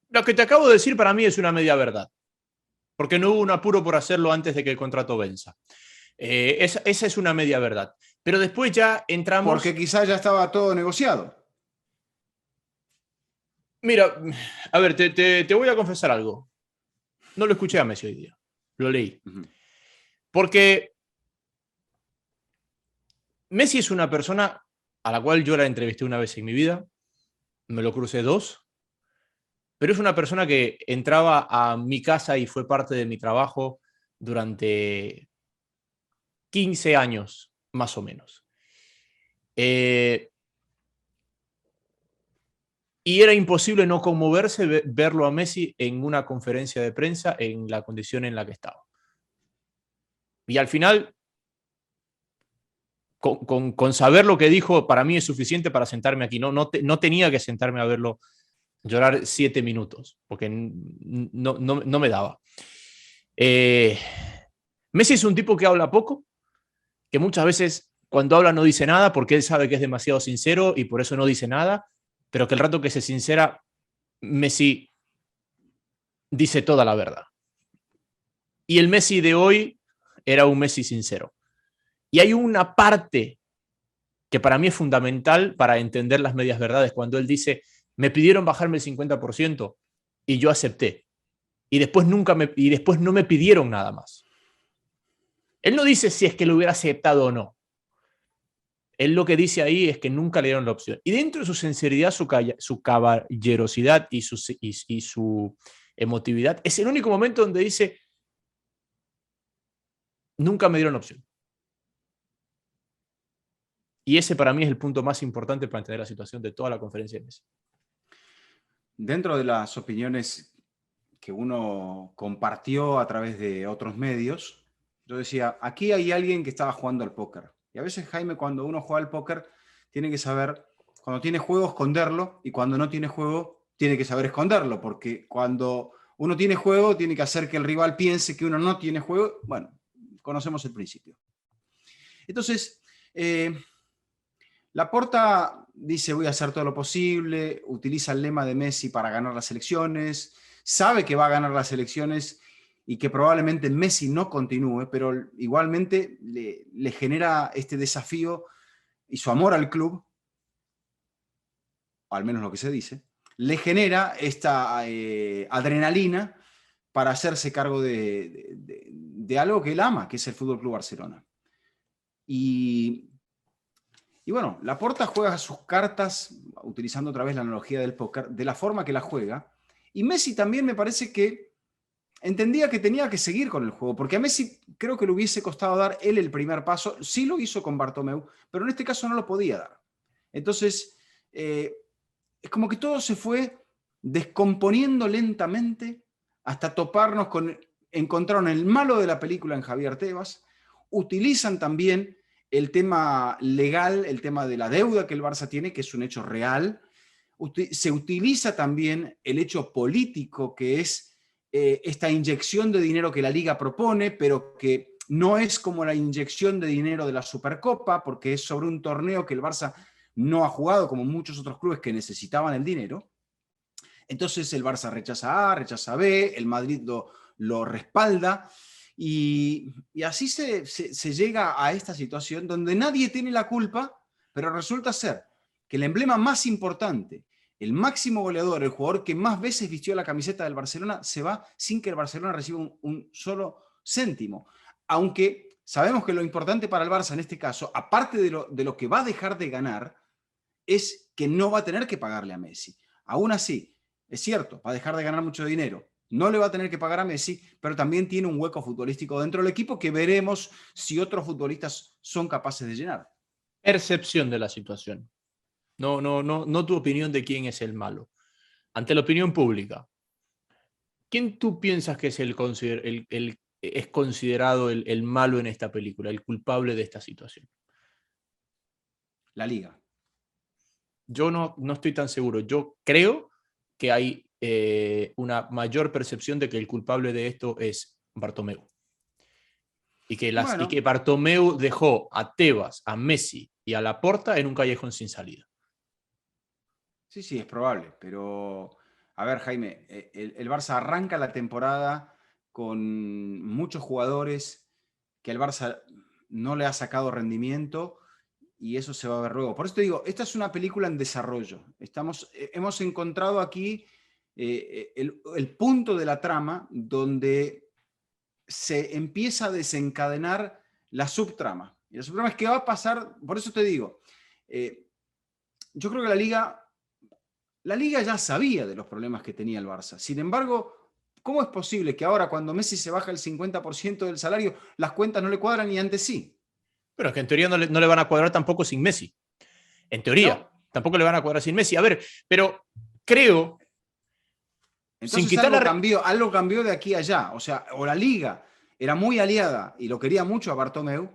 Lo que te acabo de decir para mí es una media verdad, porque no hubo un apuro por hacerlo antes de que el contrato venza. Esa es una media verdad. Pero después ya entramos... Porque quizás ya estaba todo negociado. Mira, a ver, te voy a confesar algo. No lo escuché a Messi hoy día, lo leí. Porque Messi es una persona a la cual yo la entrevisté una vez en mi vida, me lo crucé 2, pero es una persona que entraba a mi casa y fue parte de mi trabajo durante 15 años, más o menos. Y era imposible no conmoverse verlo a Messi en una conferencia de prensa en la condición en la que estaba. Y al final, con saber lo que dijo, para mí es suficiente para sentarme aquí. No tenía que sentarme a verlo llorar 7 minutos, porque no me daba. Messi es un tipo que habla poco, que muchas veces cuando habla no dice nada porque él sabe que es demasiado sincero y por eso no dice nada, pero que el rato que se sincera, Messi dice toda la verdad. Y el Messi de hoy era un Messi sincero. Y hay una parte que para mí es fundamental para entender las medias verdades, cuando él dice, me pidieron bajarme el 50% y yo acepté. Y después no me pidieron nada más. Él no dice si es que lo hubiera aceptado o no. Él lo que dice ahí es que nunca le dieron la opción. Y dentro de su sinceridad, su caballerosidad y su emotividad, es el único momento donde dice, nunca me dieron la opción. Y ese para mí es el punto más importante para entender la situación de toda la conferencia de Messi. Dentro de las opiniones que uno compartió a través de otros medios, yo decía, aquí hay alguien que estaba jugando al póker. Y a veces, Jaime, cuando uno juega al póker, tiene que saber, cuando tiene juego, esconderlo, y cuando no tiene juego, tiene que saber esconderlo, porque cuando uno tiene juego, tiene que hacer que el rival piense que uno no tiene juego. Bueno, conocemos el principio. Entonces, Eh, Laporta dice voy a hacer todo lo posible, utiliza el lema de Messi para ganar las elecciones, sabe que va a ganar las elecciones y que probablemente Messi no continúe, pero igualmente le genera este desafío y su amor al club, o al menos lo que se dice, le genera esta adrenalina para hacerse cargo de algo que él ama, que es el Fútbol Club Barcelona. Y bueno, Laporta juega sus cartas, utilizando otra vez la analogía del póker, de la forma que la juega. Y Messi también me parece que entendía que tenía que seguir con el juego, porque a Messi creo que le hubiese costado dar él el primer paso. Sí lo hizo con Bartomeu, pero en este caso no lo podía dar. Entonces, es como que todo se fue descomponiendo lentamente hasta toparnos con... Encontraron el malo de la película en Javier Tebas, utilizan también el tema legal, el tema de la deuda que el Barça tiene, que es un hecho real. Se utiliza también el hecho político, que es esta inyección de dinero que la Liga propone, pero que no es como la inyección de dinero de la Supercopa, porque es sobre un torneo que el Barça no ha jugado, como muchos otros clubes que necesitaban el dinero. Entonces el Barça rechaza A, rechaza B, el Madrid lo respalda. Y así se llega a esta situación donde nadie tiene la culpa, pero resulta ser que el emblema más importante, el máximo goleador, el jugador que más veces vistió la camiseta del Barcelona, se va sin que el Barcelona reciba un solo céntimo. Aunque sabemos que lo importante para el Barça en este caso, aparte de lo que va a dejar de ganar, es que no va a tener que pagarle a Messi. Aún así, es cierto, va a dejar de ganar mucho dinero, no le va a tener que pagar a Messi, pero también tiene un hueco futbolístico dentro del equipo que veremos si otros futbolistas son capaces de llenar. Percepción de la situación. No tu opinión de quién es el malo. Ante la opinión pública, ¿quién tú piensas que es es considerado el malo en esta película, el culpable de esta situación? La Liga. Yo no estoy tan seguro. Yo creo que hay una mayor percepción de que el culpable de esto es Bartomeu. Y que Bueno, Bartomeu dejó a Tebas, a Messi y a Laporta en un callejón sin salida. sí, es probable, pero a ver, Jaime, el Barça arranca la temporada con muchos jugadores que el Barça no le ha sacado rendimiento y eso se va a ver luego. Por eso te digo, esta es una película en desarrollo. Hemos encontrado aquí el punto de la trama donde se empieza a desencadenar la subtrama. Y la subtrama es que va a pasar, por eso te digo, yo creo que la Liga ya sabía de los problemas que tenía el Barça. Sin embargo, ¿cómo es posible que ahora cuando Messi se baja el 50% del salario, las cuentas no le cuadran y antes sí? Pero es que en teoría no le van a cuadrar tampoco sin Messi. En teoría, ¿No? tampoco le van a cuadrar sin Messi. A ver, pero creo, sin Entonces quitar la... algo cambió de aquí a allá. O sea, o la Liga era muy aliada y lo quería mucho a Bartomeu,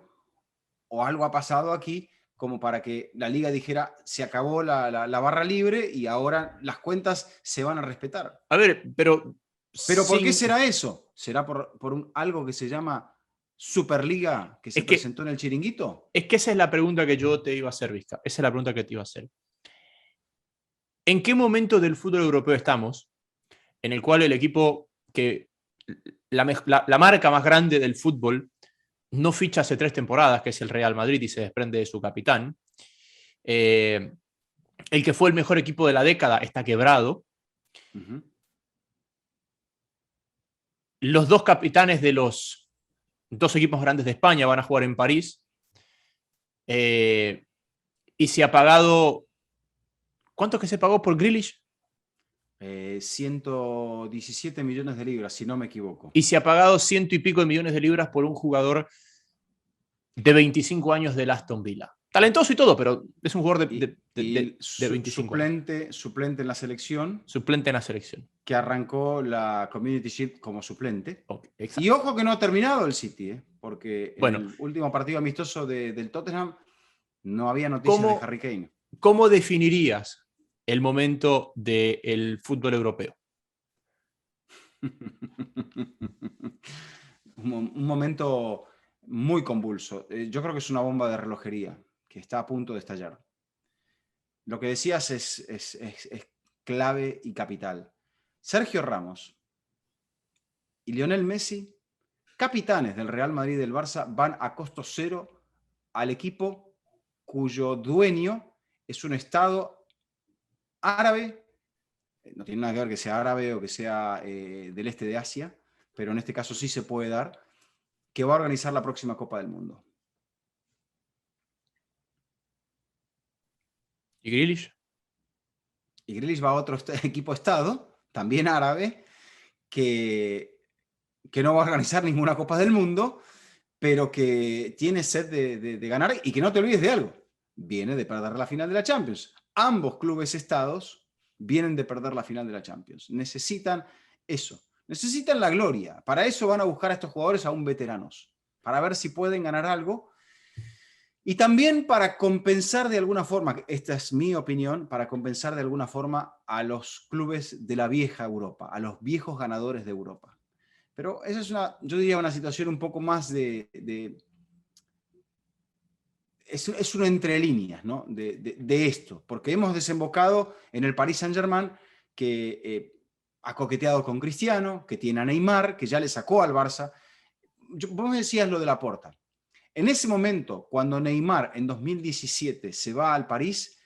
o algo ha pasado aquí como para que la Liga dijera se acabó la barra libre y ahora las cuentas se van a respetar. A ver, pero ¿Pero por qué sin... será eso? ¿Será por algo que se llama Superliga que se Es que, presentó en el Chiringuito? es que esa es la pregunta que yo te iba a hacer, Vizca. Esa es la pregunta que te iba a hacer. ¿En qué momento del fútbol europeo estamos en el cual el equipo que la marca más grande del fútbol no ficha hace 3 temporadas, que es el Real Madrid, y se desprende de su capitán? El que fue el mejor equipo de la década está quebrado. Uh-huh. Los dos capitanes de los dos equipos grandes de España van a jugar en París. Y se ha pagado... ¿Cuánto es que se pagó por Grealish? 117 millones de libras, si no me equivoco. Y se ha pagado 100 y pico de millones de libras por un jugador de 25 años del Aston Villa. Talentoso y todo, pero es un jugador Y de 25 años. Suplente en la selección, Suplente en la selección. que arrancó la Community Shield como suplente. Okay, Y exacto. ojo que no ha terminado el City, porque en Bueno, el último partido amistoso del Tottenham no había noticias de ¿cómo, Harry Kane. ¿cómo definirías el momento del fútbol europeo? Un momento muy convulso. Yo creo que es una bomba de relojería. que está a punto de estallar. Lo que decías es clave y capital. Sergio Ramos y Lionel Messi, capitanes del Real Madrid y del Barça, van a costo cero al equipo cuyo dueño es un estado árabe, no tiene nada que ver que sea árabe o que sea del este de Asia, pero en este caso sí se puede dar, que va a organizar la próxima Copa del Mundo. ¿Y Grealish? Y Grealish va a otro equipo estado, también árabe, que no va a organizar ninguna Copa del Mundo, pero que tiene sed de ganar, y que no te olvides de algo, viene de perder la final de la Champions. Ambos clubes estados vienen de perder la final de la Champions. Necesitan eso, necesitan la gloria. Para eso van a buscar a estos jugadores aún veteranos, para ver si pueden ganar algo. Y también para compensar de alguna forma, esta es mi opinión, para compensar de alguna forma a los clubes de la vieja Europa, a los viejos ganadores de Europa. Pero esa es yo diría, una situación un poco más es una entre líneas, ¿no? de esto, porque hemos desembocado en el Paris Saint-Germain, que ha coqueteado con Cristiano, que tiene a Neymar, que ya le sacó al Barça. Vos me decías lo de Laporta. En ese momento, cuando Neymar en 2017 se va al París,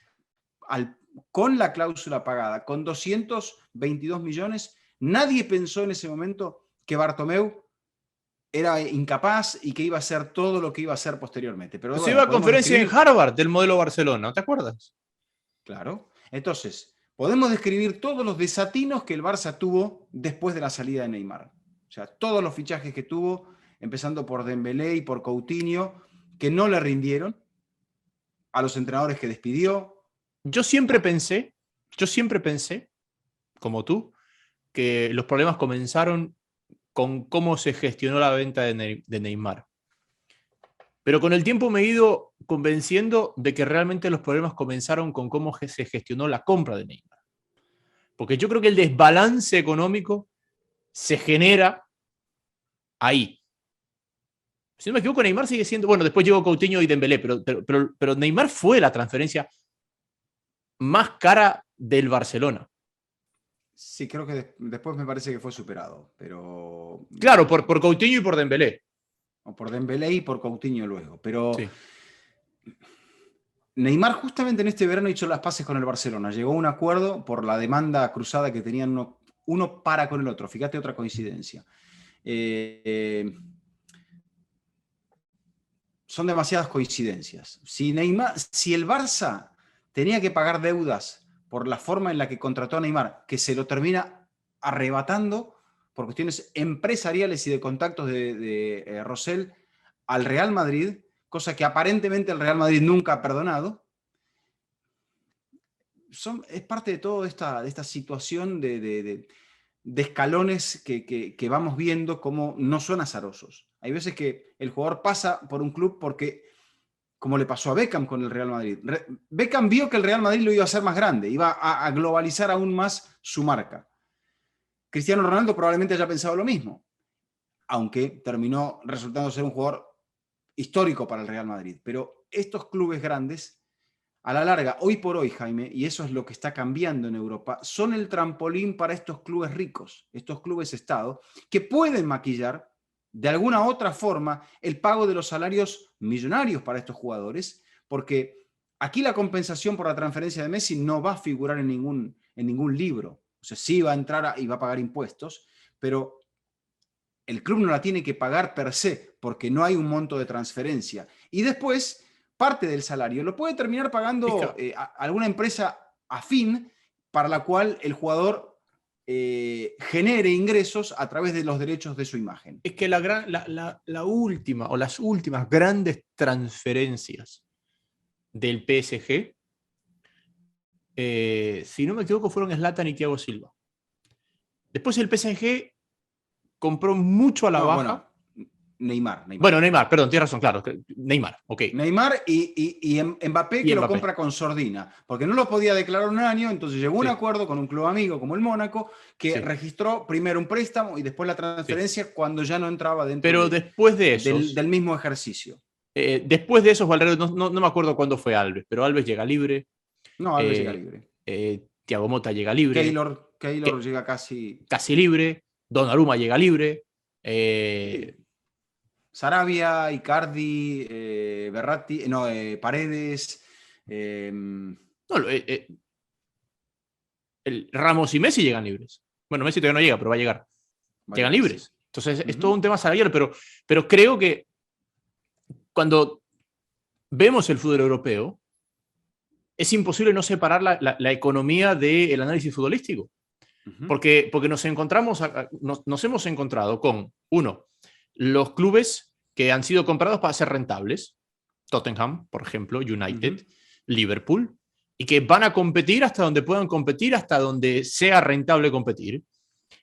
con la cláusula pagada, con 222 millones, nadie pensó en ese momento que Bartomeu era incapaz y que iba a hacer todo lo que iba a hacer posteriormente. Pero Se iba a conferencia en Harvard del modelo Barcelona, ¿te acuerdas? Claro. Entonces, podemos describir todos los desatinos que el Barça tuvo después de la salida de Neymar. O sea, todos los fichajes que tuvo, empezando por Dembélé y por Coutinho, que no le rindieron, a los entrenadores que despidió. Yo siempre pensé, como tú, que los problemas comenzaron con cómo se gestionó la venta de Neymar. Pero con el tiempo me he ido convenciendo de que realmente los problemas comenzaron con cómo se gestionó la compra de Neymar. Porque yo creo que el desbalance económico se genera ahí. Si no me equivoco, Neymar sigue siendo... Bueno, después llegó Coutinho y Dembélé, pero Neymar fue la transferencia más cara del Barcelona. Sí, creo que después me parece que fue superado, pero... Claro, por Coutinho y por Dembélé. O por Dembélé y por Coutinho luego, pero... Sí. Neymar justamente en este verano hizo las paces con el Barcelona. Llegó a un acuerdo por la demanda cruzada que tenían uno para con el otro. Fíjate otra coincidencia. Son demasiadas coincidencias. Si el Barça tenía que pagar deudas por la forma en la que contrató a Neymar, que se lo termina arrebatando por cuestiones empresariales y de contactos de Rosell al Real Madrid, cosa que aparentemente el Real Madrid nunca ha perdonado, es parte de toda esta situación de escalones que vamos viendo como no son azarosos. Hay veces que el jugador pasa por un club porque, como le pasó a Beckham con el Real Madrid, Beckham vio que el Real Madrid lo iba a hacer más grande, iba a globalizar aún más su marca. Cristiano Ronaldo probablemente haya pensado lo mismo, aunque terminó resultando ser un jugador histórico para el Real Madrid. Pero estos clubes grandes, a la larga, hoy por hoy, Jaime, y eso es lo que está cambiando en Europa, son el trampolín para estos clubes ricos, estos clubes Estado, que pueden maquillar de alguna otra forma el pago de los salarios millonarios para estos jugadores, porque aquí la compensación por la transferencia de Messi no va a figurar en ningún libro. O sea, sí va a entrar y va a pagar impuestos, pero el club no la tiene que pagar per se, porque no hay un monto de transferencia. Y después, parte del salario lo puede terminar pagando alguna empresa afín para la cual el jugador genere ingresos a través de los derechos de su imagen. Es que la última o las últimas grandes transferencias del PSG, si no me equivoco, fueron Zlatan y Thiago Silva. Después el PSG compró mucho a la baja. Bueno, Neymar. Bueno, Neymar, perdón, tienes razón, claro. Neymar, ok. Neymar y Mbappé, que lo compra con sordina, porque no lo podía declarar un año, entonces llegó a un acuerdo con un club amigo como el Mónaco, que registró primero un préstamo y después la transferencia cuando ya no entraba dentro después de eso, del mismo ejercicio. Después de esos, Valverde, no me acuerdo cuándo fue Alves, pero Alves llega libre. No, Alves llega libre. Thiago Motta llega libre. Keylor llega casi... Casi libre. Donnarumma llega libre. Sí. Sarabia, Icardi, Verratti, no, Paredes. No, Ramos y Messi llegan libres. Bueno, Messi todavía no llega, pero va a llegar. Llegan libres. Sí. Entonces es todo un tema salarial, pero creo que cuando vemos el fútbol europeo, es imposible no separar la economía del análisis futbolístico. Porque nos hemos encontrado con, uno, los clubes que han sido comprados para ser rentables, Tottenham, por ejemplo, United, Liverpool, y que van a competir hasta donde puedan competir, hasta donde sea rentable competir.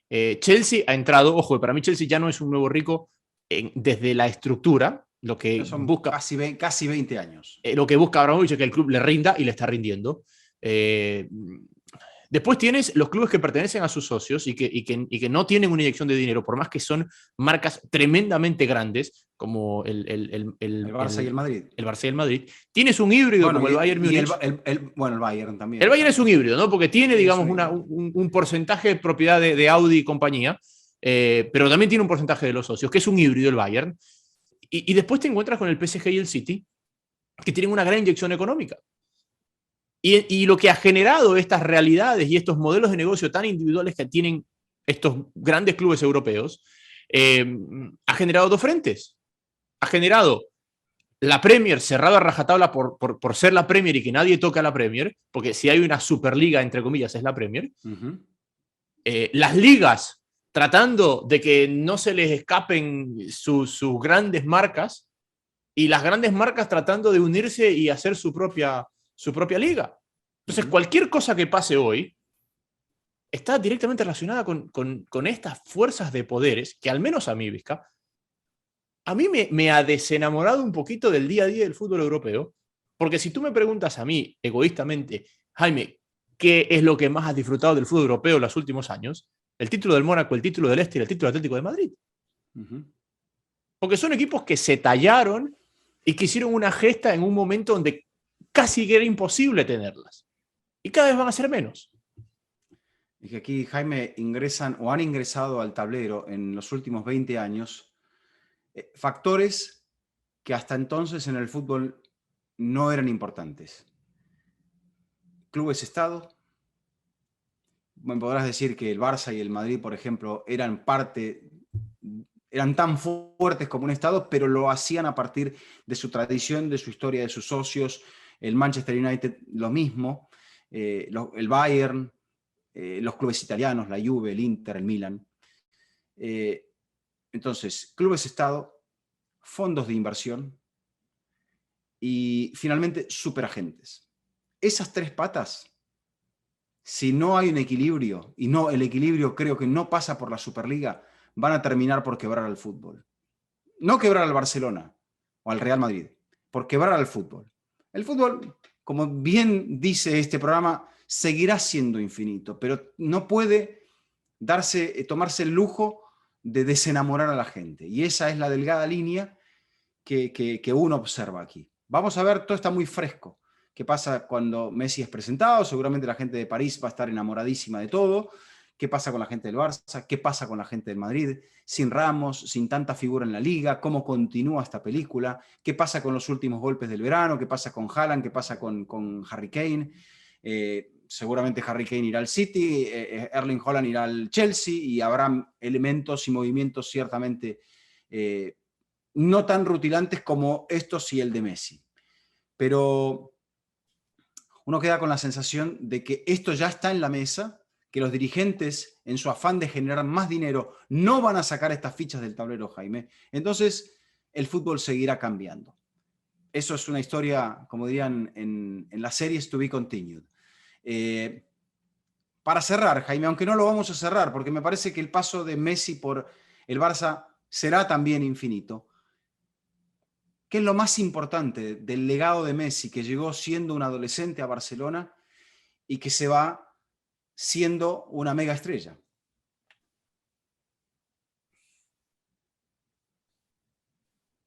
Chelsea ha entrado, ojo, para mí Chelsea ya no es un nuevo rico desde la estructura, lo que son busca... Casi 20 años. Lo que busca Abramovich es que el club le rinda y le está rindiendo. Después tienes los clubes que pertenecen a sus socios y que no tienen una inyección de dinero, por más que son marcas tremendamente grandes, como el Barça y el Madrid. El Barça y el Madrid. Tienes un híbrido como el Bayern Múnich. Bueno, el Bayern también. El Bayern es un híbrido, ¿no? Porque tiene, digamos, un porcentaje de propiedad de Audi y compañía, pero también tiene un porcentaje de los socios, que es un híbrido el Bayern. Y después te encuentras con el PSG y el City, que tienen una gran inyección económica. Y lo que ha generado estas realidades y estos modelos de negocio tan individuales que tienen estos grandes clubes europeos, ha generado dos frentes. Ha generado la Premier cerrada a rajatabla por ser la Premier y que nadie toque a la Premier, porque si hay una Superliga, entre comillas, es la Premier. Las ligas tratando de que no se les escapen sus grandes marcas, y las grandes marcas tratando de unirse y hacer su propia liga. Entonces, cualquier cosa que pase hoy está directamente relacionada con estas fuerzas de poderes que, al menos a mí, Vizca, a mí me ha desenamorado un poquito del día a día del fútbol europeo, porque si tú me preguntas a mí, egoístamente, Jaime, ¿qué es lo que más has disfrutado del fútbol europeo en los últimos años? El título del Mónaco, el título del Este y el título del Atlético de Madrid. Porque son equipos que se tallaron y que hicieron una gesta en un momento donde casi era imposible tenerlas. Y cada vez van a ser menos. Y que aquí, Jaime, ingresan o han ingresado al tablero en los últimos 20 años factores que hasta entonces en el fútbol no eran importantes. Clubes-estado. Me podrás decir que el Barça y el Madrid, por ejemplo, eran tan fuertes como un estado, pero lo hacían a partir de su tradición, de su historia, de sus socios. El Manchester United, lo mismo. El Bayern, los clubes italianos, la Juve, el Inter, el Milan. Entonces, clubes-estado, fondos de inversión y finalmente superagentes. Esas tres patas, si no hay un equilibrio, y no, el equilibrio creo que no pasa por la Superliga, van a terminar por quebrar al fútbol. No quebrar al Barcelona o al Real Madrid, por quebrar al fútbol. El fútbol, como bien dice este programa, seguirá siendo infinito, pero no puede tomarse el lujo de desenamorar a la gente. Y esa es la delgada línea que uno observa aquí. Vamos a ver, todo está muy fresco. ¿Qué pasa cuando Messi es presentado? Seguramente la gente de París va a estar enamoradísima de todo. ¿Qué pasa con la gente del Barça? ¿Qué pasa con la gente del Madrid? Sin Ramos, sin tanta figura en la liga, ¿cómo continúa esta película? ¿Qué pasa con los últimos golpes del verano? ¿Qué pasa con Haaland? ¿Qué pasa con Harry Kane? Seguramente Harry Kane irá al City, Erling Haaland irá al Chelsea y habrá elementos y movimientos ciertamente no tan rutilantes como estos y el de Messi. Pero uno queda con la sensación de que esto ya está en la mesa, que los dirigentes, en su afán de generar más dinero, no van a sacar estas fichas del tablero, Jaime. Entonces, el fútbol seguirá cambiando. Eso es una historia, como dirían en las series, to be continued. Para cerrar, Jaime, aunque no lo vamos a cerrar, porque me parece que el paso de Messi por el Barça será también infinito. ¿Qué es lo más importante del legado de Messi, que llegó siendo un adolescente a Barcelona y que se va siendo una mega estrella?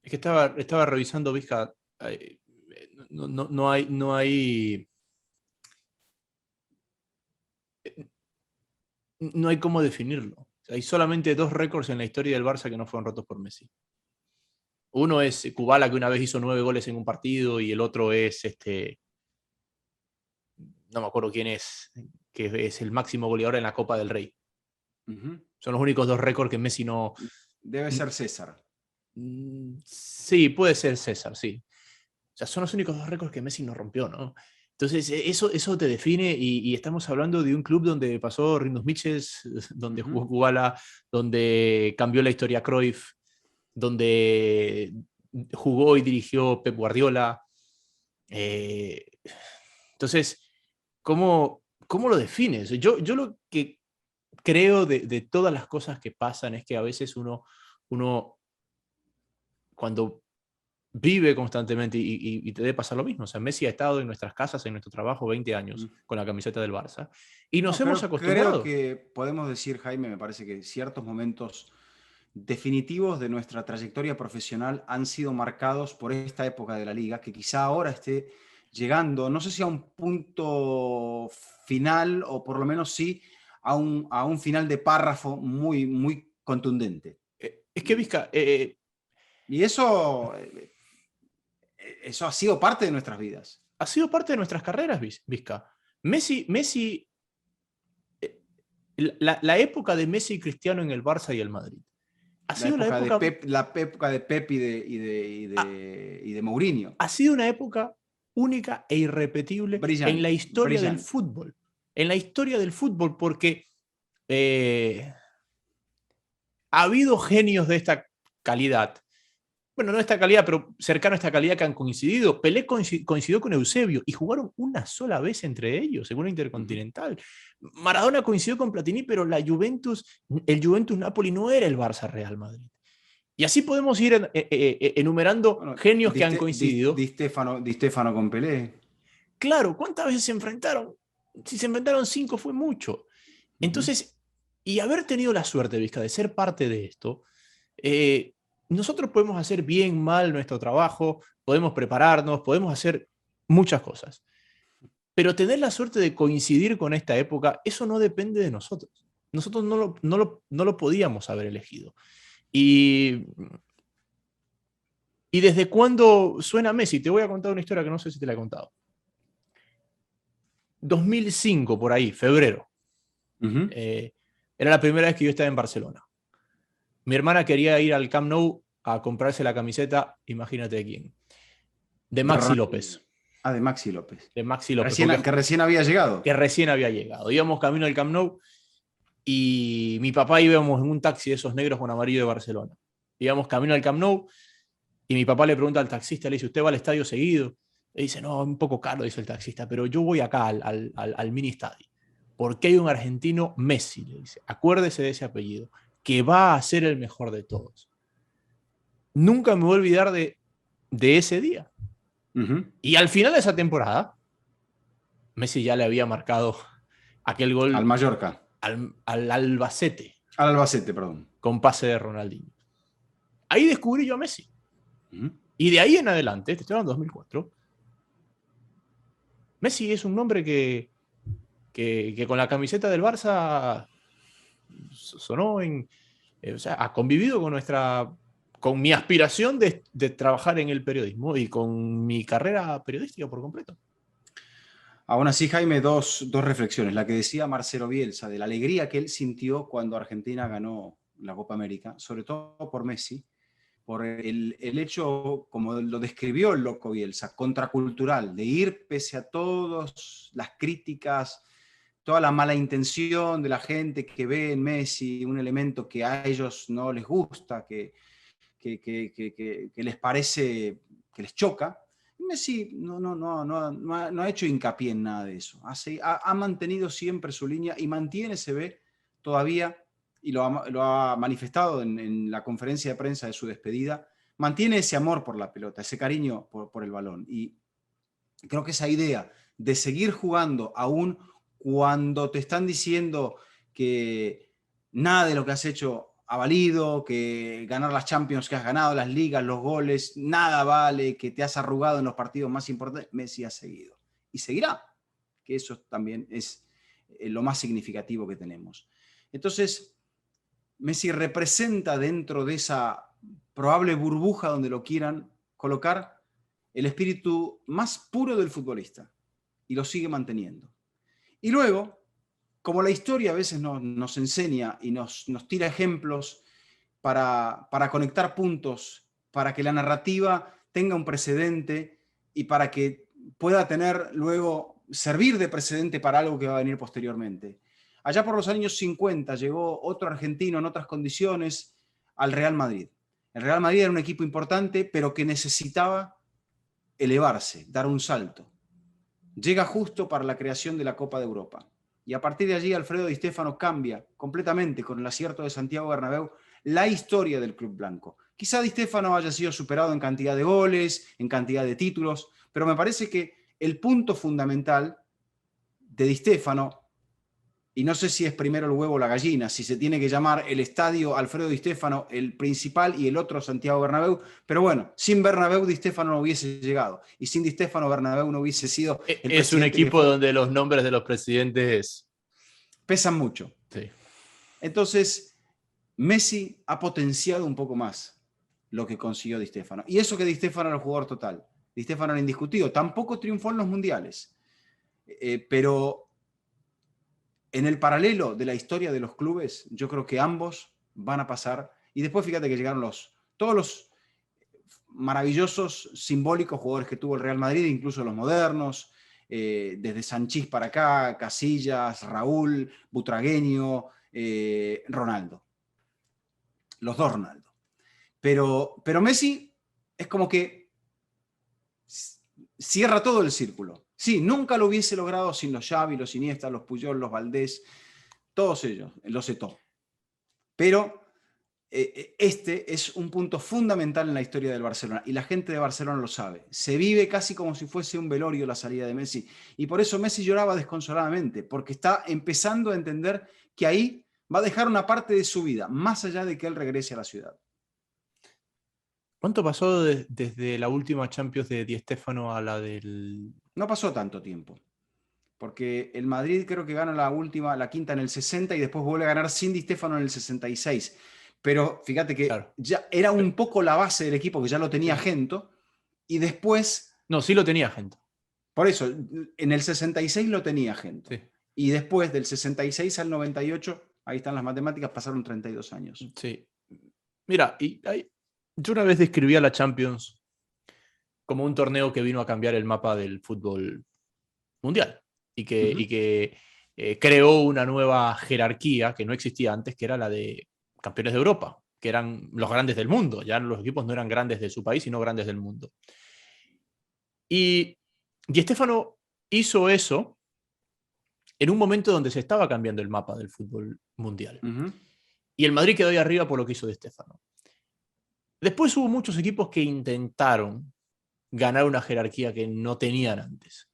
Es que estaba revisando, Vizca, no hay cómo definirlo. Hay solamente 2 récords en la historia del Barça que no fueron rotos por Messi. Uno es Kubala, que una vez hizo 9 goles en un partido, y el otro es, no me acuerdo quién es, que es el máximo goleador en la Copa del Rey. Son los únicos 2 récords que Messi no... Debe ser César. Sí, puede ser César, sí. O sea, son los únicos 2 récords que Messi no rompió, ¿no? Entonces, eso te define, y estamos hablando de un club donde pasó Rinus Michels, donde jugó Kubala, donde cambió la historia Cruyff, donde jugó y dirigió Pep Guardiola. Entonces, ¿cómo lo defines? Yo lo que creo de todas las cosas que pasan es que a veces uno cuando vive constantemente, y te debe pasar lo mismo. O sea, Messi ha estado en nuestras casas, en nuestro trabajo, 20 años con la camiseta del Barça, y nos hemos acostumbrado. Creo que podemos decir, Jaime, me parece que ciertos momentos definitivos de nuestra trayectoria profesional han sido marcados por esta época de la liga, que quizá ahora esté llegando, no sé si a un punto final, o por lo menos sí a un final de párrafo muy, muy contundente. Es que, Vizca, y eso ha sido parte de nuestras vidas. Ha sido parte de nuestras carreras, Vizca. Messi, la época de Messi y Cristiano en el Barça y el Madrid. La época de Pep y de Mourinho. Ha sido una época única e irrepetible en la historia del fútbol. En la historia del fútbol, porque ha habido genios de esta calidad. Bueno, no de esta calidad, pero cercano a esta calidad, que han coincidido. Pelé coincidió con Eusebio y jugaron una sola vez entre ellos, en una Intercontinental. Maradona coincidió con Platini, pero el Juventus Napoli no era el Barça Real Madrid. Y así podemos ir enumerando genios que han coincidido. Di Stéfano con Pelé. Claro, ¿cuántas veces se enfrentaron? Si se enfrentaron 5 fue mucho. Entonces, y haber tenido la suerte, Vizca, de ser parte de esto, nosotros podemos hacer bien, mal nuestro trabajo, podemos prepararnos, podemos hacer muchas cosas. Pero tener la suerte de coincidir con esta época, eso no depende de nosotros. Nosotros no lo podíamos haber elegido. ¿Y desde cuándo suena Messi? Te voy a contar una historia que no sé si te la he contado. 2005, por ahí, febrero. Era la primera vez que yo estaba en Barcelona. Mi hermana quería ir al Camp Nou a comprarse la camiseta, imagínate de quién. De Maxi López. Ah, de Maxi López. De Maxi López. Que recién había llegado. Que recién había llegado. Íbamos camino al Camp Nou y mi papá íbamos en un taxi de esos negros con amarillo de Barcelona. Íbamos camino al Camp Nou y mi papá le pregunta al taxista, le dice, ¿usted va al estadio seguido? Le dice, no, un poco caro, dice el taxista, pero yo voy acá al mini estadio. Porque hay un argentino, Messi, le dice. Acuérdese de ese apellido, que va a ser el mejor de todos. Nunca me voy a olvidar de ese día. Y al final de esa temporada, Messi ya le había marcado aquel gol al Mallorca. Al Albacete. Al Albacete, perdón. Con pase de Ronaldinho. Ahí descubrí yo a Messi. Y de ahí en adelante, te estoy hablando de 2004, Messi es un nombre que con la camiseta del Barça sonó o sea, ha convivido con mi aspiración de trabajar en el periodismo y con mi carrera periodística por completo. Aún así, Jaime, dos reflexiones. La que decía Marcelo Bielsa, de la alegría que él sintió cuando Argentina ganó la Copa América, sobre todo por Messi, por el hecho, como lo describió el loco Bielsa, contracultural, de ir pese a todas las críticas, toda la mala intención de la gente que ve en Messi un elemento que a ellos no les gusta, que les parece, que les choca. Messi no ha hecho hincapié en nada de eso. Ha mantenido siempre su línea y mantiene, se ve todavía, y lo ha manifestado en la conferencia de prensa de su despedida, mantiene ese amor por la pelota, ese cariño por el balón. Y creo que esa idea de seguir jugando aún cuando te están diciendo que nada de lo que has hecho ha valido, que ganar las Champions que has ganado, las ligas, los goles, nada vale, que te has arrugado en los partidos más importantes. Messi ha seguido. Y seguirá, que eso también es lo más significativo que tenemos. Entonces, Messi representa dentro de esa probable burbuja donde lo quieran colocar el espíritu más puro del futbolista y lo sigue manteniendo. Y luego, como la historia a veces nos enseña y nos tira ejemplos para conectar puntos, para que la narrativa tenga un precedente y para que pueda tener luego, servir de precedente para algo que va a venir posteriormente. Allá por los años 50 llegó otro argentino en otras condiciones al Real Madrid. El Real Madrid era un equipo importante, pero que necesitaba elevarse, dar un salto. Llega justo para la creación de la Copa de Europa. Y a partir de allí Alfredo Di Stéfano cambia completamente con el acierto de Santiago Bernabéu la historia del club blanco. Quizá Di Stéfano haya sido superado en cantidad de goles, en cantidad de títulos, pero me parece que el punto fundamental de Di Stéfano, y no sé si es primero el huevo o la gallina, si se tiene que llamar el estadio Alfredo Di Stéfano el principal y el otro Santiago Bernabéu, pero bueno, sin Bernabéu Di Stéfano no hubiese llegado, y sin Di Stéfano Bernabéu no hubiese sido el Es un equipo donde los nombres de los presidentes pesan mucho. Sí. Entonces, Messi ha potenciado un poco más lo que consiguió Di Stéfano. Y eso que Di Stéfano era el jugador total. Di Stéfano era indiscutido. Tampoco triunfó en los mundiales. Pero en el paralelo de la historia de los clubes, yo creo que ambos van a pasar. Y después fíjate que llegaron todos los maravillosos, simbólicos jugadores que tuvo el Real Madrid, incluso los modernos, desde Sanchís para acá, Casillas, Raúl, Butragueño, Ronaldo. Los dos Ronaldo. Pero Messi es como que cierra todo el círculo. Sí, nunca lo hubiese logrado sin los Xavi, los Iniesta, los Puyol, los Valdés, todos ellos, los Eto'o. Pero este es un punto fundamental en la historia del Barcelona y la gente de Barcelona lo sabe. Se vive casi como si fuese un velorio la salida de Messi y por eso Messi lloraba desconsoladamente, porque está empezando a entender que ahí va a dejar una parte de su vida, más allá de que él regrese a la ciudad. ¿Cuánto pasó desde la última Champions de Di Stéfano a la del...? No pasó tanto tiempo, porque el Madrid creo que gana la quinta en el 60 y después vuelve a ganar sin Di Stéfano en el 66. Pero fíjate que claro, ya era un poco la base del equipo, que ya lo tenía Gento, y después... No, sí lo tenía Gento. Por eso, en el 66 lo tenía Gento. Sí. Y después del 66 al 98, ahí están las matemáticas, pasaron 32 años. Sí. Mira, yo una vez describí a la Champions como un torneo que vino a cambiar el mapa del fútbol mundial y que creó una nueva jerarquía que no existía antes, que era la de campeones de Europa, que eran los grandes del mundo. Ya los equipos no eran grandes de su país, sino grandes del mundo. Y Di Stéfano hizo eso en un momento donde se estaba cambiando el mapa del fútbol mundial. Y el Madrid quedó ahí arriba por lo que hizo Di Stéfano. Después hubo muchos equipos que intentaron ganar una jerarquía que no tenían antes.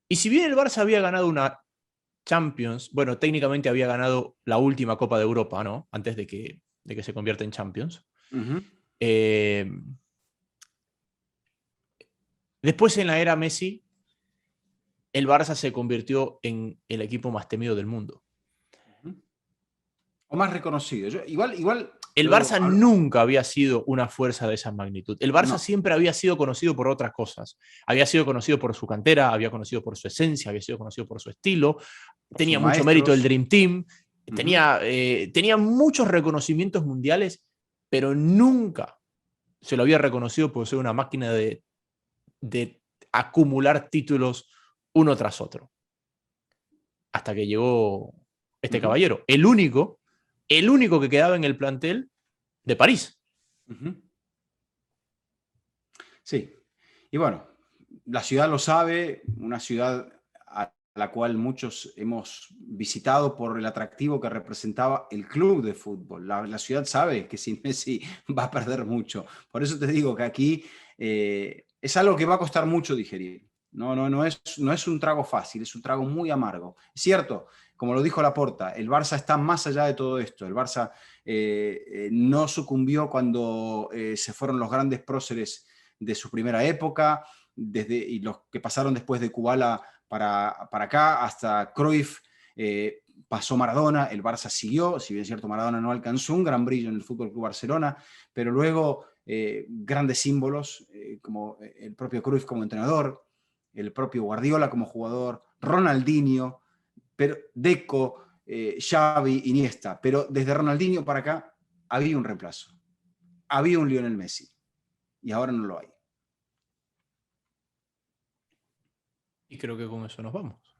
Y si bien el Barça había ganado una Champions, bueno, técnicamente había ganado la última Copa de Europa, ¿no? Antes de que se convierta en Champions. Después, en la era Messi, el Barça se convirtió en el equipo más temido del mundo. O más reconocido. Igual el Barça nunca había sido una fuerza de esa magnitud. El Barça siempre había sido conocido por otras cosas. Había sido conocido por su cantera, había conocido por su esencia, había sido conocido por su estilo. Tenía mucho mérito el Dream Team. Tenía muchos reconocimientos mundiales, pero nunca se lo había reconocido por ser una máquina de acumular títulos uno tras otro. Hasta que llegó este caballero. El único que quedaba en el plantel de París. Sí. Y bueno, la ciudad lo sabe, una ciudad a la cual muchos hemos visitado por el atractivo que representaba el club de fútbol. La ciudad sabe que sin Messi va a perder mucho. Por eso te digo que aquí es algo que va a costar mucho digerir. No es un trago fácil, es un trago muy amargo. Es cierto, como lo dijo Laporta, el Barça está más allá de todo esto. El Barça no sucumbió cuando se fueron los grandes próceres de su primera época, y los que pasaron después de Kubala para acá, hasta Cruyff, pasó Maradona, el Barça siguió, si bien es cierto Maradona no alcanzó un gran brillo en el FC Barcelona, pero luego grandes símbolos como el propio Cruyff como entrenador, el propio Guardiola como jugador, Ronaldinho, pero Deco, Xavi, Iniesta, pero desde Ronaldinho para acá había un reemplazo, había un Lionel Messi y ahora no lo hay. Y creo que con eso nos vamos.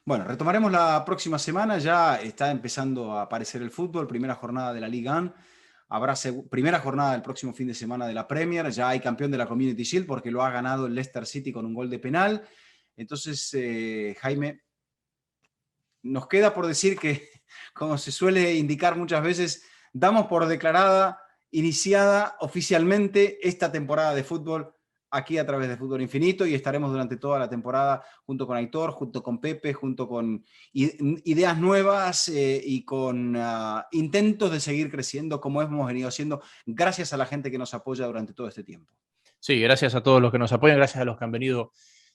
Bueno, retomaremos la próxima semana, ya está empezando a aparecer el fútbol, primera jornada de la Liga 1, habrá primera jornada del próximo fin de semana de la Premier, ya hay campeón de la Community Shield porque lo ha ganado el Leicester City con un gol de penal. Entonces, Jaime, nos queda por decir que, como se suele indicar muchas veces, damos por declarada, iniciada oficialmente esta temporada de fútbol aquí a través de Fútbol Infinito y estaremos durante toda la temporada junto con Aitor, junto con Pepe, junto con ideas nuevas y con intentos de seguir creciendo como hemos venido haciendo gracias a la gente que nos apoya durante todo este tiempo. Sí, gracias a todos los que nos apoyan, gracias a los que han venido,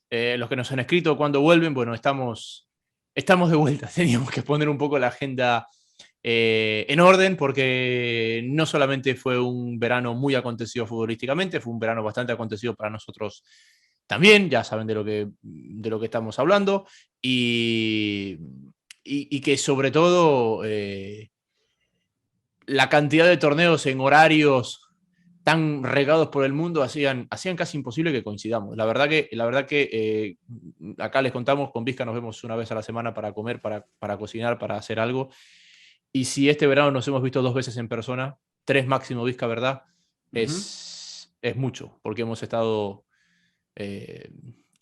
los que nos han escrito cuando vuelven. Bueno, estamos de vuelta. Teníamos que poner un poco la agenda en orden porque no solamente fue un verano muy acontecido futbolísticamente, fue un verano bastante acontecido para nosotros también, ya saben de lo que estamos hablando, y que sobre todo la cantidad de torneos en horarios tan regados por el mundo hacían casi imposible que coincidamos. La verdad que acá les contamos, con Vizca nos vemos una vez a la semana para comer, para cocinar, para hacer algo. Y si este verano nos hemos visto 2 veces en persona, 3 máximo, Vizca, ¿verdad? Es mucho, porque hemos estado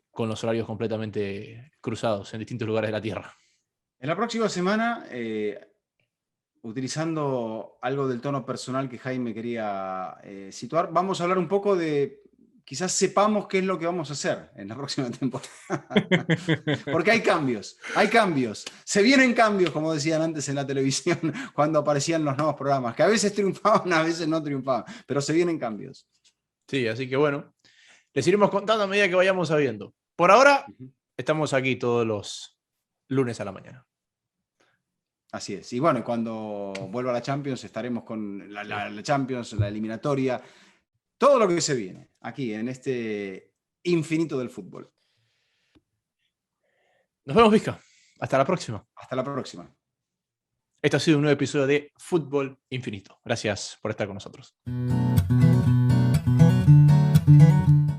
con los horarios completamente cruzados en distintos lugares de la Tierra. En la próxima semana, utilizando algo del tono personal que Jaime quería situar, vamos a hablar un poco de, quizás sepamos qué es lo que vamos a hacer en la próxima temporada. Porque hay cambios, se vienen cambios, como decían antes en la televisión, cuando aparecían los nuevos programas, que a veces triunfaban, a veces no triunfaban, pero se vienen cambios. Sí, así que bueno, les iremos contando a medida que vayamos sabiendo. Por ahora, estamos aquí todos los lunes a la mañana. Así es. Y bueno, cuando vuelva a la Champions, estaremos con la Champions, la eliminatoria, todo lo que se viene aquí en este infinito del fútbol. Nos vemos, Vizca. Hasta la próxima. Hasta la próxima. Esto ha sido un nuevo episodio de Fútbol Infinito. Gracias por estar con nosotros.